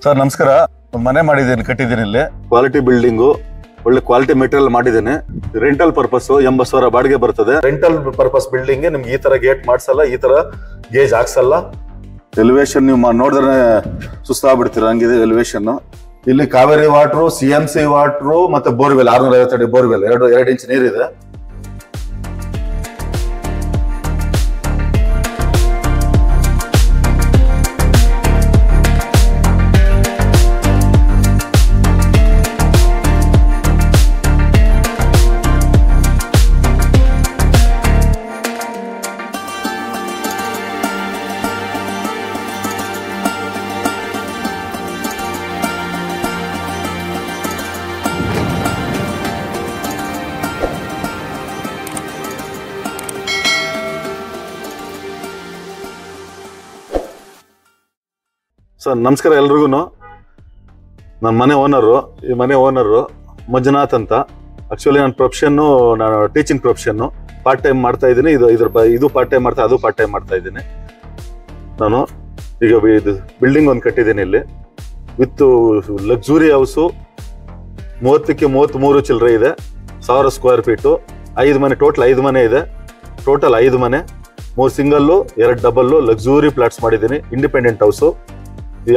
Sir ನಮಸ್ಕಾರ. ಮನೆ ಮಾಡಿದ್ದೀನಿ, ಕಟ್ಟಿದ್ದೀನಿ. ಇಲ್ಲಿ ಕ್ವಾಲಿಟಿ ಬಿಲ್ಡಿಂಗು, ಒಳ್ಳೆ ಕ್ವಾಲಿಟಿ ಮೆಟೀರಿಯಲ್ ಮಾಡಿದ್ದೀನಿ. ರೆಂಟಲ್ ಪರ್ಪಸ್ 80,000 ಬಾಡಿಗೆ ಬರ್ತದೆ. ರೆಂಟಲ್ ಪರ್ಪಸ್ ಬಿಲ್ಡಿಂಗ್ ನಿಮ್ಗೆ ಈ ತರ ಗೇಟ್ ಮಾಡ್ಸಲ್ಲ, ಈ ತರ ಗೇಜ್ ಹಾಕ್ಸಲ್ಲ. ಎಲಿವೇಶನ್ ನೀವು ನೋಡಿದ್ರೆ ಸುಸ್ತಾಗ್ಬಿಡ್ತೀರ, ಹಂಗಿದೆ ಎಲಿವೇಶನ್. ಇಲ್ಲಿ ಕಾವೇರಿ ವಾಟ್ರು, CMC ವಾಟ್ರು ಮತ್ತೆ ಬೋರ್ವೆಲ್ 650 ಅಡಿ ಬೋರ್ವೆಲ್, 2 ಇಂಚ್ ನೀರಿದೆ. ಸರ್ ನಮಸ್ಕಾರ ಎಲ್ರಿಗೂ. ನನ್ನ ಮನೆ ಓನರು, ಈ ಮನೆ ಓನರು ಮಂಜುನಾಥ್ ಅಂತ. ಆಕ್ಚುಲಿ ನನ್ನ ಪ್ರೊಫೆಷನ್ನು, ನಾನು ಟೀಚಿಂಗ್ ಪ್ರೊಫೆಷನ್ನು. ಪಾರ್ಟ್ ಟೈಮ್ ಮಾಡ್ತಾ ಇದ್ದೀನಿ. ಇದು ಪಾರ್ಟ್ ಟೈಮ್ ಮಾಡ್ತಾ, ಅದು ಪಾರ್ಟ್ ಟೈಮ್ ಮಾಡ್ತಾ ಇದ್ದೀನಿ. ನಾನು ಈಗ ಇದು ಬಿಲ್ಡಿಂಗ್ ಒಂದು ಕಟ್ಟಿದ್ದೀನಿ ಇಲ್ಲಿ, ವಿತ್ ಲಕ್ಸುರಿ ಹೌಸು. 30ಕ್ಕೆ 33 ಚಿಲ್ಲರೆ ಇದೆ, 1000 ಸ್ಕ್ವೇರ್ ಫೀಟು. 5 ಮನೆ, ಟೋಟಲ್ 5 ಮನೆ ಇದೆ. ಟೋಟಲ್ 5 ಮನೆ, 3 ಸಿಂಗಲ್ಲು, 2 ಡಬಲ್ಲು ಲಕ್ಸುರಿ ಪ್ಲಾಟ್ಸ್ ಮಾಡಿದ್ದೀನಿ. Independent house.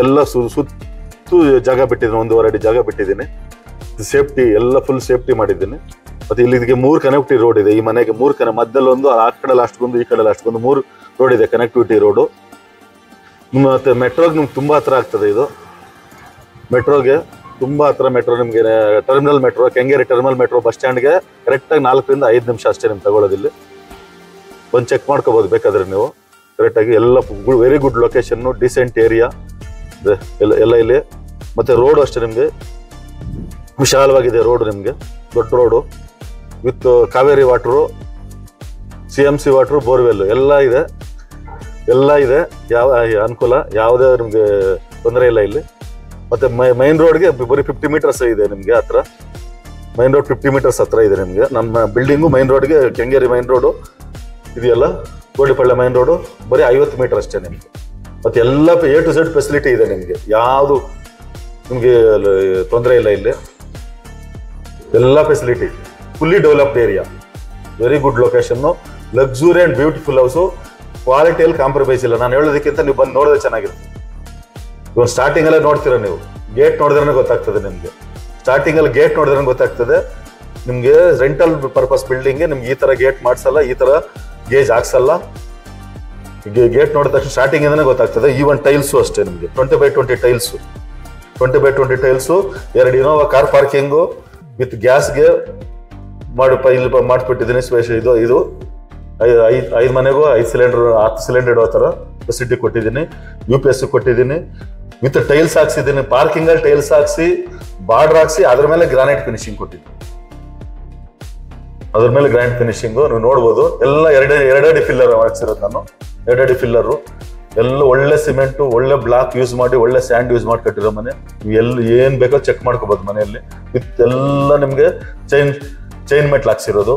ಎಲ್ಲ ಸುತ್ತು ಜಾಗ ಬಿಟ್ಟಿದ್ದೀನಿ, 1.5 ಅಡಿ ಜಾಗ ಬಿಟ್ಟಿದ್ದೀನಿ. ಸೇಫ್ಟಿ ಎಲ್ಲ ಫುಲ್ ಸೇಫ್ಟಿ ಮಾಡಿದ್ದೀನಿ. ಮತ್ತೆ ಇಲ್ಲಿಗೆ 3 ಕನೆಕ್ಟಿವಿಟಿ ರೋಡ್ ಇದೆ. ಈ ಮನೆಗೆ 3 ಮಧ್ಯದಲ್ಲಿ ಒಂದು, ಆ ಕಡೆ ಲಾಸ್ಟ್ಗೊಂದು, ಈ ಕಡೆ ಲಾಸ್ಟ್ಗೊಂದು 3 ರೋಡ್ ಇದೆ, ಕನೆಕ್ಟಿವಿಟಿ ರೋಡು. ಮತ್ತೆ ಮೆಟ್ರೋಗೆ ನಿಮ್ಗೆ ತುಂಬ ಹತ್ರ ಆಗ್ತದೆ. ಇದು ಮೆಟ್ರೋಗೆ ತುಂಬ ಹತ್ರ. ಮೆಟ್ರೋ ನಿಮಗೆ terminal metro, Kengeri terminal metro bus ಸ್ಟ್ಯಾಂಡ್ಗೆ ಕರೆಕ್ಟಾಗಿ 4 ರಿಂದ 5 ನಿಮಿಷ ಅಷ್ಟೇ ನಿಮ್ಗೆ ತಗೊಳ್ಳೋದಿಲ್ಲಿ. ಬಂದು ಚೆಕ್ ಮಾಡ್ಕೋಬೋದು ಬೇಕಾದ್ರೆ ನೀವು ಕರೆಕ್ಟಾಗಿ. ಎಲ್ಲ very good location, decent area ಎಲ್ಲ ಇಲ್ಲಿ. ಮತ್ತೆ ರೋಡು ಅಷ್ಟೇ ನಿಮಗೆ ವಿಶಾಲವಾಗಿದೆ. ರೋಡು ನಿಮಗೆ ದೊಡ್ಡ road, with Kaveri water, CMC water, borewell ಎಲ್ಲ ಇದೆ. ಯಾವ ಅನುಕೂಲ, ಯಾವುದೇ ನಿಮಗೆ ತೊಂದರೆ ಇಲ್ಲ ಇಲ್ಲಿ. ಮತ್ತೆ ಮೈನ್ ರೋಡ್ಗೆ ಬರೀ 50 ಮೀಟರ್ಸ್ ಇದೆ ನಿಮಗೆ ಹತ್ರ. ಮೈನ್ ರೋಡ್ 50 ಮೀಟರ್ಸ್ ಹತ್ರ ಇದೆ ನಿಮಗೆ. ನಮ್ಮ ಬಿಲ್ಡಿಂಗು ಮೈನ್ ರೋಡ್ಗೆ, ಕೆಂಗೇರಿ ಮೈನ್ ರೋಡು ಇದೆಯಲ್ಲ, ಗೋಡಿಪಳ್ಳಿ ಮೈನ್ ರೋಡು ಬರೀ 50 ಮೀಟರ್ ಅಷ್ಟೇ ನಿಮಗೆ. ಮತ್ತೆ ಎಲ್ಲ A to Z ಫೆಸಿಲಿಟಿ ಇದೆ ನಿಮಗೆ. ಯಾವುದು ನಿಮಗೆ ತೊಂದರೆ ಇಲ್ಲ ಇಲ್ಲಿ. ಎಲ್ಲ facility, fully developed area, very good location, luxury and beautiful house. ಕ್ವಾಲಿಟಿಯಲ್ಲಿ ಕಾಂಪ್ರಮೈಸ್ ಇಲ್ಲ. ನಾನು ಹೇಳೋದಕ್ಕಿಂತ ನೀವು ಬಂದು ನೋಡೋದೇ ಚೆನ್ನಾಗಿರುತ್ತೆ. ಇವಾಗ ಸ್ಟಾರ್ಟಿಂಗ್ ಅಲ್ಲೇ ನೋಡ್ತೀರಾ ನೀವು, ಗೇಟ್ ನೋಡಿದ್ರೆ ಗೊತ್ತಾಗ್ತದೆ ನಿಮಗೆ. ಸ್ಟಾರ್ಟಿಂಗಲ್ಲಿ ಗೇಟ್ ನೋಡಿದ್ರೆ ಗೊತ್ತಾಗ್ತದೆ ನಿಮಗೆ. ರೆಂಟಲ್ ಪರ್ಪಸ್ ಬಿಲ್ಡಿಂಗ್ಗೆ ನಿಮ್ಗೆ ಈ ತರ ಗೇಟ್ ಮಾಡಿಸಲ್ಲ, ಈ ತರ ಗೇಜ್ ಹಾಕ್ಸಲ್ಲ. ಗೇಟ್ ನೋಡಿದ ತಕ್ಷಣ ಸ್ಟಾರ್ಟಿಂಗ್ ಇಂದನೇ ಗೊತ್ತಾಗ್ತದೆ. ಈವನ್ ಟೈಲ್ಸು ಅಷ್ಟೇ ನಿಮಗೆ 20x20 tiles, 20x20 tiles. 2 Innova car parking with ಗ್ಯಾಸ್ಗೆ ಇಲ್ಲಿ ಮಾಡಿಬಿಟ್ಟಿದ್ದೀನಿ. ಇದು 5 ಮನೆಗೂ 5 ಸಿಲಿಂಡರ್, 10 ಸಿಲಿಂಡರ್ ಇಡೋ ಥರ ಫೆಸಿಲಿಟಿ ಕೊಟ್ಟಿದ್ದೀನಿ. UPS ಕೊಟ್ಟಿದ್ದೀನಿ. ವಿತ್ ಟೈಲ್ಸ್ ಹಾಕ್ಸಿದ್ದೀನಿ. ಪಾರ್ಕಿಂಗಲ್ಲಿ ಟೈಲ್ಸ್ ಹಾಕ್ಸಿ, ಬಾರ್ಡರ್ ಹಾಕ್ಸಿ, ಅದ್ರ ಮೇಲೆ ಗ್ರಾನೈಟ್ ಫಿನಿಶಿಂಗ್ ಕೊಟ್ಟಿದ್ದೀನಿ. ಅದ್ರ ಮೇಲೆ ಗ್ರಾನೈಟ್ ಫಿನಿಶಿಂಗು ನೀವು ನೋಡ್ಬೋದು. ಎಲ್ಲ 2 ಅಡಿ ಫಿಲ್ಲರ್ ಹಾಕ್ಸಿರೋದು ನಾನು. 2 ಅಡಿ ಫಿಲ್ಲರು. ಎಲ್ಲ ಒಳ್ಳೆ ಸಿಮೆಂಟು, ಒಳ್ಳೆ ಬ್ಲಾಕ್ ಯೂಸ್ ಮಾಡಿ, ಒಳ್ಳೆ ಸ್ಯಾಂಡ್ ಯೂಸ್ ಮಾಡಿ ಕಟ್ಟಿರೋ ಮನೆ. ನೀವು ಏನ್ ಬೇಕೋ ಚೆಕ್ ಮಾಡ್ಕೋಬಹುದು ಮನೆಯಲ್ಲಿ. ವಿತ್ ಎಲ್ಲ ನಿಮ್ಗೆ ಚೈನ್ ಮೆಟ್ಲ್ ಹಾಕ್ಸಿರೋದು,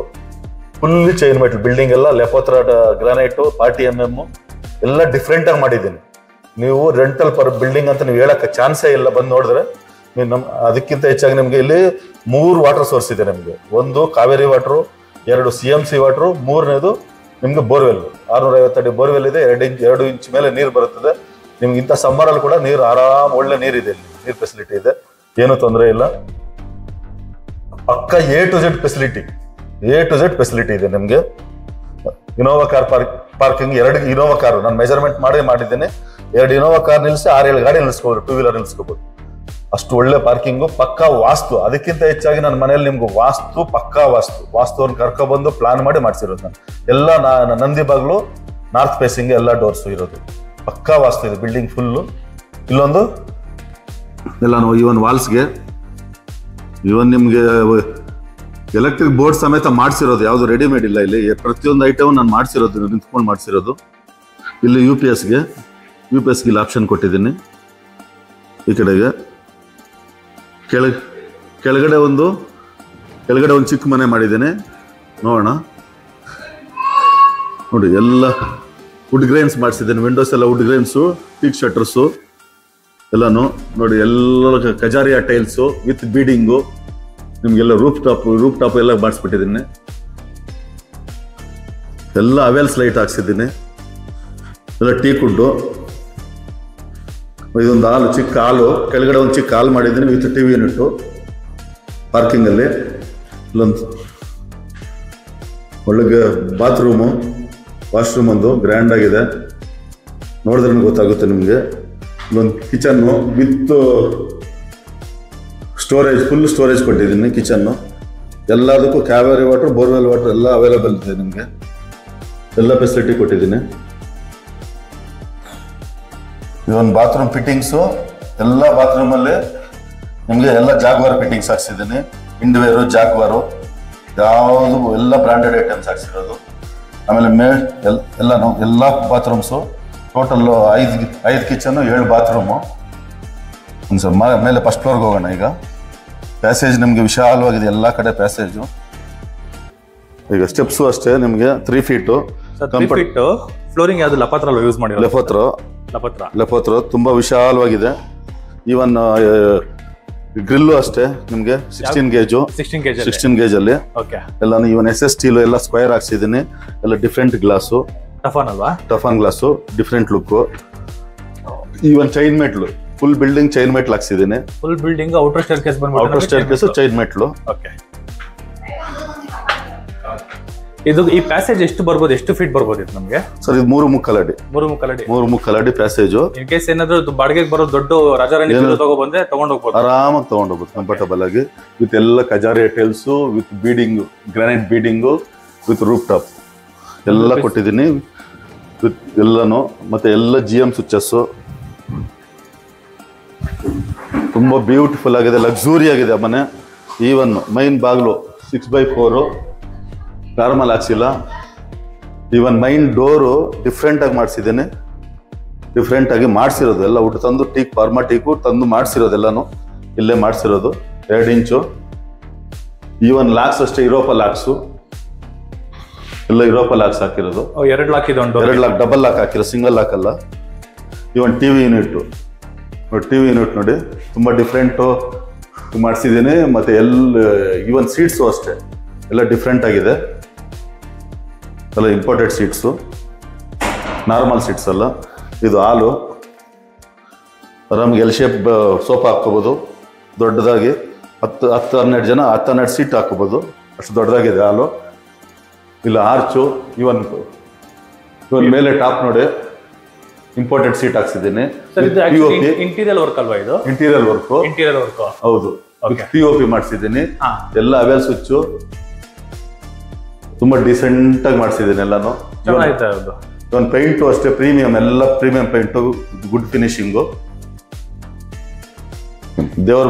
ಫುಲ್ಲಿ ಚೈನ್ ಮೆಟ್ಲ್. ಬಿಲ್ಡಿಂಗ್ ಎಲ್ಲ ಲೆಪೋತ್ರ ಗ್ರಾನೈಟು, 40 mm ಎಲ್ಲ ಡಿಫ್ರೆಂಟ್ ಆಗಿ ಮಾಡಿದ್ದೀನಿ. ನೀವು ರೆಂಟಲ್ ಬಿಲ್ಡಿಂಗ್ ಅಂತ ನೀವು ಹೇಳಕ್ಕೆ ಚಾನ್ಸೇ ಇಲ್ಲ. ಬಂದು ನೋಡಿದ್ರೆ ನೀವು ಅದಕ್ಕಿಂತ ಹೆಚ್ಚಾಗಿ ನಿಮ್ಗೆ ಇಲ್ಲಿ 3 ವಾಟರ್ ಸೋರ್ಸ್ ಇದೆ ನಿಮ್ಗೆ. 1 ಕಾವೇರಿ ವಾಟ್ರು, 2 CMC ವಾಟ್ರು, 3ನೇದು ನಿಮ್ಗೆ ಬೋರ್ವೆಲ್. 650 ಅಡಿ ಬೋರ್ವೆಲ್ ಇದೆ. 2 ಇಂಚ್ ಮೇಲೆ ನೀರು ಬರುತ್ತದೆ ನಿಮ್ಗೆ. ಇಂಥ ಸಮ್ಮರಲ್ಲಿ ಕೂಡ ನೀರು ಆರಾಮ್, ಒಳ್ಳೆ ನೀರಿದೆ ಇಲ್ಲಿ. ನೀರು ಫೆಸಿಲಿಟಿ ಇದೆ, ಏನು ತೊಂದರೆ ಇಲ್ಲ. ಪಕ್ಕ A to Z ಫೆಸಿಲಿಟಿ ಇದೆ ನಿಮ್ಗೆ. Innova car parking, 2 Innova car ನಾನು ಮೆಜರ್ಮೆಂಟ್ ಮಾಡಿದ್ದೇನೆ. 2 ಇನೋವಾ ಕಾರ್ ನಿಲ್ಲಿಸಿ 6-7 ಗಾಡಿ ನಿಲ್ಲಿಸ್ಕೋಬೋದು, 2 ವೀಲರ್ ನಿಲ್ಲಿಸ್ಕೋಬೋದು. ಅಷ್ಟು ಒಳ್ಳೆ ಪಾರ್ಕಿಂಗು, ಪಕ್ಕಾ ವಾಸ್ತು. ಅದಕ್ಕಿಂತ ಹೆಚ್ಚಾಗಿ ನನ್ನ ಮನೆಯಲ್ಲಿ ನಿಮ್ಗೆ ಪಕ್ಕಾ ವಾಸ್ತುವನ್ನು ಕರ್ಕೊಬಂದು ಪ್ಲಾನ್ ಮಾಡಿ ಮಾಡಿಸಿರೋದು ನಾನು. ಎಲ್ಲ ನಂದಿ ಬಾಗ್ಲು, ನಾರ್ತ್ ಫೇಸಿಂಗ್ ಎಲ್ಲ ಡೋರ್ಸು ಇರೋದು. ಪಕ್ಕಾ ವಾಸ್ತು ಇದೆ ಬಿಲ್ಡಿಂಗ್ ಫುಲ್ಲು. ಇಲ್ಲೊಂದು ಎಲ್ಲ ಇವನ್ ವಾಲ್ಸ್ಗೆ, ಇವನ್ ನಿಮ್ಗೆ ಎಲೆಕ್ಟ್ರಿಕ್ ಬೋರ್ಡ್ ಸಮೇತ ಮಾಡಿಸಿರೋದು. ಯಾವುದು ರೆಡಿಮೇಡ್ ಇಲ್ಲ ಇಲ್ಲಿ. ಪ್ರತಿಯೊಂದು ಐಟಮ್ ನಾನು ಮಾಡಿಸಿರೋದು, ನಿಂತ್ಕೊಂಡು ಮಾಡಿಸಿರೋದು. ಇಲ್ಲಿ UPSಗೆ ಇಲ್ಲಿ ಆಪ್ಷನ್ ಕೊಟ್ಟಿದ್ದೀನಿ. ಈ ಕಡೆಗೆ ಕೆಳಗಡೆ ಒಂದು ಚಿಕ್ಕ ಮನೆ ಮಾಡಿದ್ದೇನೆ. ನೋಡೋಣ ನೋಡಿ, ಎಲ್ಲ ವುಡ್ ಗ್ರೈನ್ಸ್ ಮಾಡಿಸಿದ್ದೇನೆ. ವಿಂಡೋಸ್ ಎಲ್ಲ ವುಡ್ ಗ್ರೈನ್ಸು, ಟೀಕ್ ಶಟರ್ಸು, ಎಲ್ಲಾನು ನೋಡಿ, ಎಲ್ಲ ಕಜಾರಿಯಾ ಟೈಲ್ಸು ವಿತ್ ಬೀಡಿಂಗು. ನಿಮ್ಗೆಲ್ಲ ರೂಫ್ ಟಾಪ್ ಎಲ್ಲ ಮಾಡಿಸ್ಬಿಟ್ಟಿದ್ದೀನಿ. ಎಲ್ಲ ಅವೆಲ್ಸ್ ಲೈಟ್ ಹಾಕ್ಸಿದ್ದೀನಿ. ಎಲ್ಲ ಟೀ ಕುಡ್ಡು. ಇದೊಂದು ಹಾಲು, ಚಿಕ್ಕ ಹಾಲು, ಕೆಳಗಡೆ ಒಂದು ಚಿಕ್ಕ ಹಾಲು ಮಾಡಿದ್ದೀನಿ ವಿತ್ ಟಿವಿ ಯೂನಿಟ್ಟು ಪಾರ್ಕಿಂಗಲ್ಲಿ. ಇಲ್ಲೊಂದು ಒಳಗೆ ಬಾತ್ರೂಮು, ವಾಶ್ರೂಮ್ ಒಂದು ಗ್ರ್ಯಾಂಡ್ ಆಗಿದೆ, ನೋಡಿದ್ರೆ ಗೊತ್ತಾಗುತ್ತೆ ನಿಮಗೆ. ಇಲ್ಲೊಂದು kitchen with storage, full storage ಕೊಟ್ಟಿದ್ದೀನಿ ಕಿಚನ್ನು. ಎಲ್ಲದಕ್ಕೂ ಕ್ಯಾವರಿ ವಾಟರ್, ಬೋರ್ವೆಲ್ ವಾಟರ್ ಎಲ್ಲ ಅವೈಲೇಬಲ್ ಇದೆ ನಿಮಗೆ. ಎಲ್ಲ ಫೆಸಿಲಿಟಿ ಕೊಟ್ಟಿದ್ದೀನಿ. ಇದೊಂದು ಬಾತ್ರೂಮ್ ಫಿಟ್ಟಿಂಗ್ಸು. ಎಲ್ಲ ಬಾತ್ರೂಮಲ್ಲಿ ನಿಮಗೆ ಎಲ್ಲ ಜಾಗ್ವಾರ್ ಫಿಟ್ಟಿಂಗ್ಸ್ ಹಾಕ್ಸಿದ್ದೀನಿ. ಇಂಡ್ವೇರು, ಜಾಗ್ವಾರು, ಯಾವುದು ಎಲ್ಲ ಬ್ರಾಂಡೆಡ್ ಐಟಮ್ಸ್ ಹಾಕ್ಸಿರೋದು. ಆಮೇಲೆ ಎಲ್ಲನೂ ಎಲ್ಲ ಬಾತ್ರೂಮ್ಸು ಟೋಟಲ್ಲು 5 ಕಿಚನ್ನು, 7 ಬಾತ್ರೂಮು. ಒಂದು ಸ್ವಲ್ಪ ಮೇಲೆ ಫಸ್ಟ್ ಫ್ಲೋರ್ಗೆ ಹೋಗೋಣ. ಈಗ ಪ್ಯಾಸೇಜ್ ನಿಮಗೆ ವಿಶಾಲವಾಗಿದೆ, ಎಲ್ಲ ಕಡೆ ಪ್ಯಾಸೇಜು. ಈಗ ಸ್ಟೆಪ್ಸು ಅಷ್ಟೇ ನಿಮಗೆ 3 ಫೀಟು. ಫ್ಲೋರಿಂಗ್ ಯಾವುದು ಲಪತ್ರ ಯೂಸ್ ಮಾಡಿ? ಲೆಫೋತ್ರೋ ತುಂಬಾ ವಿಶಾಲವಾಗಿದೆ. ಈವನ್ ಗ್ರಿಲ್ಲು ಅಷ್ಟೇ ನಿಮಗೆ 16 ಗೇಜ್ ಅಲ್ಲಿ ಎಲ್ಲಾನು. ಇವನ್ SS ಸ್ಟೀಲ್ ಎಲ್ಲ ಸ್ಕ್ವೇರ್ ಹಾಕ್ಸಿದ್ದೀನಿ. ಎಲ್ಲ different glass, toughen glass, different look. Even chain ಮೆಟ್ಲು, ಫುಲ್ ಬಿಲ್ಡಿಂಗ್ ಚೈನ್ ಮೆಟ್ಲು ಹಾಕ್ಸಿದ್ದೀನಿ. Full building outer staircase chain ಮೆಟ್ಲು. ಇದು ಈ ಪ್ಯಾಸೇಜ್ ಎಷ್ಟು ಬರ್ಬೋದು, ಎಷ್ಟು ಫೀಟ್ ಬರ್ಬೋದು ಇದು ನಮಗೆ? ಸರ್ ಇದು 3 ಮುಕ್ಕಲಡಿ ಪ್ಯಾಸೇಜು. ಇನ್ ಕೇಸ್ ಏನಾದ್ರು ಬಾಡಿಗೆಗೆ ಬರೋ ದೊಡ್ಡ ರಾಜಾರಾಣಿ ತಗೊಂಡ್ಬಂದ್ರೆ ತಗೊಂಡೋಗ್ಬೋದು, ಆರಾಮಾಗಿ ತಗೊಂಡೋಗ್ಬೋದು ಕಂಫರ್ಟಬಲ್ ಆಗಿ. ವಿತ್ ಎಲ್ಲ Kajaria tiles, with beading, granite beading, with roof top ಎಲ್ಲ ಕೊಟ್ಟಿದ್ದೀನಿ. ವಿತ್ ಎಲ್ಲನೂ ಮತ್ತೆ ಎಲ್ಲ GM ಸ್ವಿಚಸ್ಸು. ತುಂಬ ಬ್ಯೂಟಿಫುಲ್ ಆಗಿದೆ, ಲಕ್ಸುರಿ ಆಗಿದೆ ಮನೆ. ಈವನ್ ಮೈನ್ ಬಾಗಿಲು 6x4 ನಾರ್ಮಲ್ ಹಾಕ್ಸಿಲ್ಲ. ಈವನ್ ಮೈನ್ ಡೋರು ಡಿಫ್ರೆಂಟ್ ಆಗಿ ಮಾಡಿಸಿದ್ದೇನೆ. ಡಿಫ್ರೆಂಟ್ ಆಗಿ ಮಾಡಿಸಿರೋದು ಎಲ್ಲ ಊಟ ತಂದು ಫಾರ್ಮಾ ಟೀಕು ತಂದು ಮಾಡಿಸಿರೋದೆಲ್ಲನೂ ಇಲ್ಲೇ ಮಾಡಿಸಿರೋದು. 2 ಇಂಚು. ಈವನ್ ಲಾಕ್ಸ್ ಅಷ್ಟೇ, ಯುರೋಪ ಲಾಕ್ಸು ಎಲ್ಲ ಯುರೋಪ ಲಾಕ್ಸ್ ಹಾಕಿರೋದು. 2 ಲಾಕ್ ಇದೆ, 2 ಲಾಕ್, ಡಬಲ್ ಲಾಕ್ ಹಾಕಿರೋ, ಸಿಂಗಲ್ ಲಾಕ್ ಅಲ್ಲ. ಈವನ್ ಟಿವಿ ಯೂನಿಟ್ ನೋಡಿ ತುಂಬ ಡಿಫ್ರೆಂಟು ಮಾಡಿಸಿದ್ದೀನಿ. ಮತ್ತು ಈವನ್ ಸೀಟ್ಸು ಅಷ್ಟೇ ಎಲ್ಲ ಡಿಫ್ರೆಂಟ್ ಆಗಿದೆ. ಎಲ್ಲ ಇಂಪೋರ್ಟೆಡ್ ಸೀಟ್ಸು, ನಾರ್ಮಲ್ ಸೀಟ್ಸ್ ಅಲ್ಲ. ಇದು ಹಾಲು ಆರಾಮಿಗೆ L ಶೇಪ್ ಸೋಫಾ ಹಾಕ್ಕೋಬೋದು ದೊಡ್ಡದಾಗಿ. 10-12 ಜನ 10-12 ಸೀಟ್ ಹಾಕ್ಕೋಬೋದು, ಅಷ್ಟು ದೊಡ್ಡದಾಗಿದೆ ಹಾಲು. ಇಲ್ಲ ಆರ್ಚು. ಇವನ್ ಮೇಲೆ ಟಾಪ್ ನೋಡಿ ಇಂಪೋರ್ಟೆಡ್ ಸೀಟ್ ಹಾಕ್ಸಿದ್ದೀನಿ. ಇಂಟೀರಿಯರ್ ವರ್ಕ್ ಅಲ್ವಾ ಇದು? ಇಂಟೀರಿಯರ್ ವರ್ಕ್ ಹೌದು. POP ಮಾಡಿಸಿದ್ದೀನಿ. ಎಲ್ಲ ಅವೆಲ್ ಸ್ವಿಚ್ಚು ತುಂಬಾ ಡಿಸೆಂಟ್ ಆಗಿ ಮಾಡಿಸಿದ್ದೀನಿ ಎಲ್ಲಾನು. ಒಂದು ಪೇಂಟು ಅಷ್ಟೇ ಪ್ರೀಮಿಯಂ, ಎಲ್ಲ ಪ್ರೀಮಿಯಂ ಪೇಂಟು, ಗುಡ್ ಫಿನಿಶಿಂಗು. ದೇವ್ರ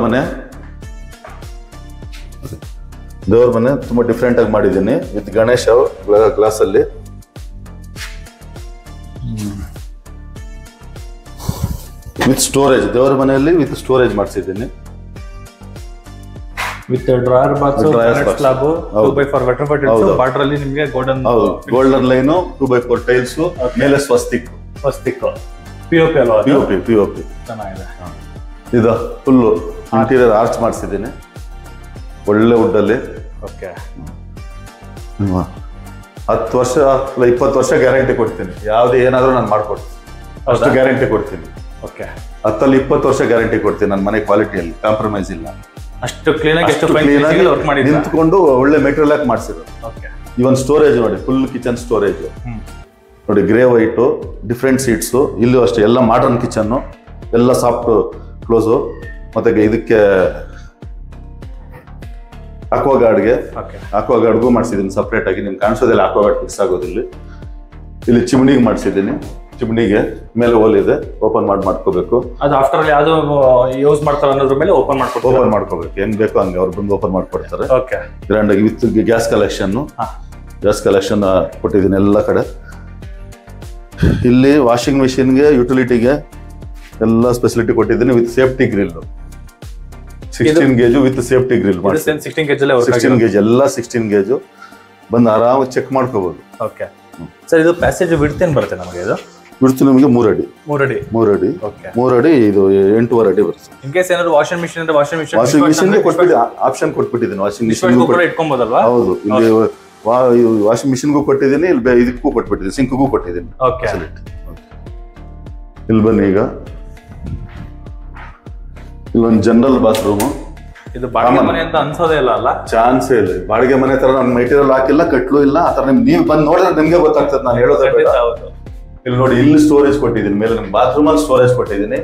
ಮನೆ ತುಂಬಾ ಡಿಫ್ರೆಂಟ್ ಆಗಿ ಮಾಡಿದ್ದೀನಿ ವಿತ್ ಗಣೇಶ ಗ್ಲಾಸ್ ಅಲ್ಲಿ. ವಿತ್ ಸ್ಟೋರೇಜ್, ದೇವರ ಮನೆಯಲ್ಲಿ ವಿತ್ ಸ್ಟೋರೇಜ್ ಮಾಡಿಸಿದ್ದೀನಿ. With drawer box, slab, 2x4 vitrified border ಅಲ್ಲಿ ನಿಮಗೆ ಗೋಲ್ಡನ್ ಲೈನು, 2x4 ಟೈಲ್ಸ್, ಮೇಲೆ ಸ್ವಸ್ತಿಕ್ POP ಅಲ್ವಾ? POP ಚೆನ್ನಾಗಿದೆ. ಇದು ಫುಲ್ ಇಂಟೀರಿಯರ್ ಆರ್ಚ್ ಮಾಡಿಸಿದ್ದೀನಿ ಒಳ್ಳೆ ವುಡ್ಡಲ್ಲಿ. 10 ವರ್ಷ 20 ವರ್ಷ ಗ್ಯಾರಂಟಿ ಕೊಡ್ತೀನಿ. ಯಾವ್ದು ಏನಾದ್ರೂ ನಾನು ಮಾಡ್ಕೊಡ್ತೀನಿ, ಅಷ್ಟು ಗ್ಯಾರಂಟಿ ಕೊಡ್ತೀನಿ. 10-20 ವರ್ಷ ಗ್ಯಾರಂಟಿ ಕೊಡ್ತೀನಿ. ನನ್ನ ಮನೆ ಕ್ವಾಲಿಟಿಯಲ್ಲಿ ಕಾಂಪ್ರಮೈಸ್ ಇಲ್ಲ. ಅಷ್ಟು ಕ್ಲೀನ್ ಆಗಿ ನಿಂತ್ಕೊಂಡು ಒಳ್ಳೆ ಮೆಟೀರಿಯಲ್ ಹಾಕಿ ಮಾಡಿಸಿರೋದು. ಇವನ್ ಸ್ಟೋರೇಜ್ ನೋಡಿ, ಫುಲ್ ಕಿಚನ್ ಸ್ಟೋರೇಜ್ ನೋಡಿ, ಗ್ರೇ ವೈಟು, ಡಿಫ್ರೆಂಟ್ ಸೀಟ್ಸು. ಇಲ್ಲೂ ಅಷ್ಟೇ ಎಲ್ಲ ಮಾಡರ್ನ್ ಕಿಚನ್ನು, ಎಲ್ಲ ಸಾಫ್ಟ್ ಕ್ಲೋಸು. ಮತ್ತೆ ಇದಕ್ಕೆ ಆಕ್ವಾಗಾರ್ಡ್ಗೂ ಮಾಡಿಸಿದ್ದೀನಿ ಸಪ್ರೇಟ್ ಆಗಿ. ನಿಮ್ಗೆ ಕಾಣಿಸೋದಿಲ್ಲ, ಆಕ್ವಾಗಾರ್ಡ್ ಫಿಕ್ಸ್ ಆಗೋದಿಲ್ಲ. ಇಲ್ಲಿ ಚಿಮ್ನಿಗೆ ಮಾಡಿಸಿದ್ದೀನಿ. ಚಿಮ್ನಿಗೆ ಮೇಲೆ ಹೋಲ್ ಇದೆ, ಓಪನ್ ಮಾಡ್ಕೋಬೇಕು. ಅದು ಆಫ್ಟರ್ ಯಾವುದು ಯೂಸ್ ಮಾಡ್ತಾರೆ ಅನ್ನೋದ್ರ ಮೇಲೆ ಓಪನ್ ಮಾಡ್ಕೋಬೇಕು. ಹೆಂಗ್ ಬೇಕೋ ಹಂಗೆ ಅವ್ರು ಬಂದು ಓಪನ್ ಮಾಡ್ಕೊಡ್ತಾರೆ. ಗ್ರ್ಯಾಂಡ್ ಆಗಿ ವಿತ್ ಗ್ಯಾಸ್ ಕಲೆಕ್ಷನ್ ಕೊಟ್ಟಿದ್ದೀನಿ ಎಲ್ಲ ಕಡೆ. ಇಲ್ಲಿ ವಾಷಿಂಗ್ ಮಿಷಿನ್ಗೆ, ಯುಟಿಲಿಟಿಗೆ ಎಲ್ಲ ಫೆಸಿಲಿಟಿ ಕೊಟ್ಟಿದ್ದೀನಿ with safety grill. 16 gauge with safety grill. 16 gauge ಎಲ್ಲ 16 ಗೇಜು ಬಂದು ಆರಾಮಾಗಿ ಚೆಕ್ ಮಾಡ್ಕೋಬಹುದು. ಸರ್ ಇದು ಪ್ಯಾಸೇಜ್ ವಿಡ್ತ್ ಏನು ಬರುತ್ತೆ ನಮಗೆ? ಇದು ಬಿಡ್ತು ನಿಮಗೆ 3 ಅಡಿ 3 ಅಡಿ 3 ಅಡಿ ಓಕೆ 3 ಅಡಿ ಇದು 8.5 ಅಡಿ ಬರುತ್ತೆ. ಇನ್ ಕೇಸ್ ಏನಾದ್ರು ವಾಷಿಂಗ್ ಮಿಷಿನ್ ಅಂದ್ರೆ ವಾಷಿಂಗ್ ಮಿಷಿನ್ ಆಪ್ಷನ್ ಕೊಟ್ಬಿಟ್ಟಿದ್ದೀನಿ. ವಾಷಿಂಗ್ ಮಿಷಿನ್ ಕೂಡ ಇಟ್ಕೊಬೋದಲ್ವಾ? ಹೌದು, ಇಲ್ಲಿ ವಾಷಿಂಗ್ ಮಿಷಿನ್ಗೂ ಕೊಟ್ಟಿದ್ದೀನಿ, ಇಲ್ಲಿ ಇದಕ್ಕೂ ಕೊಟ್ಬಿಟ್ಟಿದ್ದೀನಿ, ಸಿಂಕ್ಗೂ ಕೊಟ್ಟಿದ್ದೀನಿ. ಓಕೆ ಇಲ್ಲಿ ಬನ್ನಿ. ಈಗ ಇಲ್ಲೊಂದು ಜನರಲ್ ಬಾತ್ರೂಮ್. ಇದು ಬಾಡಿಗೆ ಮನೆ ಅಂತ ಅನ್ಸೋದೇ ಇಲ್ಲ ಅಲ್ಲ? ಚಾನ್ಸೇ ಇಲ್ಲ. ಬಾಡಿಗೆ ಮನೆ ತರ ನಾನು ಮೆಟೀರಿಯಲ್ ಹಾಕಿಲ್ಲ, ಕಟ್ಲು ಇಲ್ಲ. ಆ ತರ ನೀವು ಬಂದು ನೋಡಿದ್ರೆ ನಿಮ್ಗೆ ಗೊತ್ತಾಗ್ತದೆ ನಾನು ಹೇಳೋದೇ ಬೇಡ. ಇಲ್ಲಿ ನೋಡಿ, ಇಲ್ಲಿ ಸ್ಟೋರೇಜ್ ಕೊಟ್ಟಿದ್ದೀನಿ. ಮೇಲೆ ಬಾತ್ರೂಮ್ ಅಲ್ಲಿ ಸ್ಟೋರೇಜ್ ಕೊಟ್ಟಿದ್ದೀನಿ.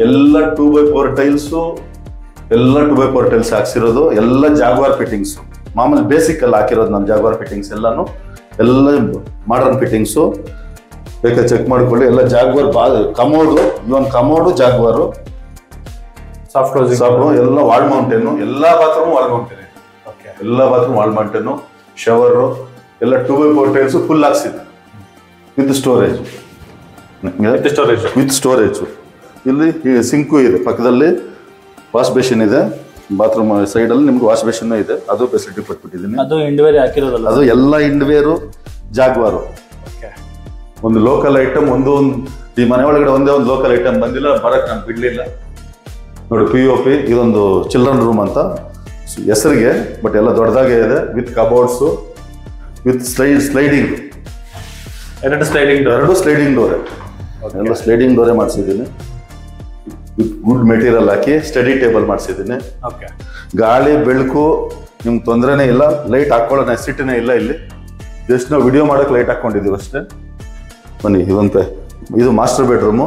ಎಲ್ಲ 2x4 ಟೈಲ್ಸ್, ಎಲ್ಲ 2x4 ಟೈಲ್ಸ್ ಹಾಕ್ಸಿರೋದು. ಎಲ್ಲ ಜಾಗ್ವಾರ್ ಫಿಟ್ಟಿಂಗ್ಸ್, ಮಾಮೂಲಿ ಬೇಸಿಕ್ ಅಲ್ಲಿ ಹಾಕಿರೋದು ನಾನು. ಜಾಗ್ವಾರ್ ಫಿಟ್ಟಿಂಗ್ಸ್ ಎಲ್ಲಾನು, ಎಲ್ಲ ಮಾಡರ್ನ್ ಫಿಟ್ಟಿಂಗ್ಸು. ಬೇಕಾದ್ರೆ ಚೆಕ್ ಮಾಡ್ಕೊಳ್ಳಿ. ಎಲ್ಲ Jaguar commode, even commode Jaguar, soft ಎಲ್ಲ ವಾಲ್ ಮೌಂಟೇನು. ಎಲ್ಲಾ ಬಾತ್ರೂಮ್ ವಾಲ್ ಮೌಂಟೇನ್, ಎಲ್ಲ ಬಾತ್ರೂಮ್ ವಾಲ್ ಮೌಂಟೇನು, ಶವರು ಎಲ್ಲ 2x4 ಟೈಲ್ಸ್ ಫುಲ್ ಹಾಕ್ಸಿದೆ ವಿತ್ ಸ್ಟೋರೇಜ್. ಇಲ್ಲಿ ಸಿಂಕು ಇದೆ, ಪಕ್ಕದಲ್ಲಿ ವಾಶ್ ಬೇಸಿನ್ ಇದೆ. ಬಾತ್ರೂಮ್ ಸೈಡ್ ಅಲ್ಲಿ ನಿಮ್ಗೆ ವಾಶ್ ಬೇಸಿನ್ ಇದೆ, ಅದು ಫೆಸಿಲಿಟಿ ಕೊಟ್ಬಿಟ್ಟಿದ್ದೀನಿ. ಅದು ಇಂಡ್ವೇರ್ ಹಾಕಿರೋದಲ್ಲ? ಅದು ಎಲ್ಲ ಇಂಡ್ವೇರು ಜಾಗ್ವಾರು. ಒಂದು ಲೋಕಲ್ ಐಟಮ್, ಒಂದು ಈ ಮನೆ ಒಳಗಡೆ ಒಂದೇ ಒಂದು ಲೋಕಲ್ ಐಟಮ್ ಬಂದಿಲ್ಲ, ಬರಕ್ ನಾನು ಬಿಡ್ಲಿಲ್ಲ. ನೋಡಿ, POP. ಇದೊಂದು ಚಿಲ್ಡ್ರನ್ ರೂಮ್ ಅಂತ ಹೆಸರಿಗೆ, ಬಟ್ ಎಲ್ಲ ದೊಡ್ಡದಾಗೆ ಇದೆ. With cupboards, with sliding, 2 sliding door, ಎಲ್ಲ ಸ್ಲೈಡಿಂಗ್ ಡೋರೇ ಮಾಡಿಸಿದ್ದೀನಿ. ವಿತ್ ಗುಡ್ ಮೆಟೀರಿಯಲ್ ಹಾಕಿ ಸ್ಟಡಿ ಟೇಬಲ್ ಮಾಡಿಸಿದ್ದೀನಿ. ಗಾಳಿ ಬೆಳಕು ನಿಮ್ಗೆ ತೊಂದರೆನೇ ಇಲ್ಲ. ಲೈಟ್ ಹಾಕೊಳ್ಳೋ ನೆಸಿಟಿನೇ ಇಲ್ಲ. ಇಲ್ಲಿ ಜಸ್ಟ್ ನಾವು ವಿಡಿಯೋ ಮಾಡಕ್ಕೆ ಲೈಟ್ ಹಾಕೊಂಡಿದ್ದೀವಿ ಅಷ್ಟೇ. ಬನ್ನಿ, ಇದು ಮಾಸ್ಟರ್ ಬೆಡ್ರೂಮು.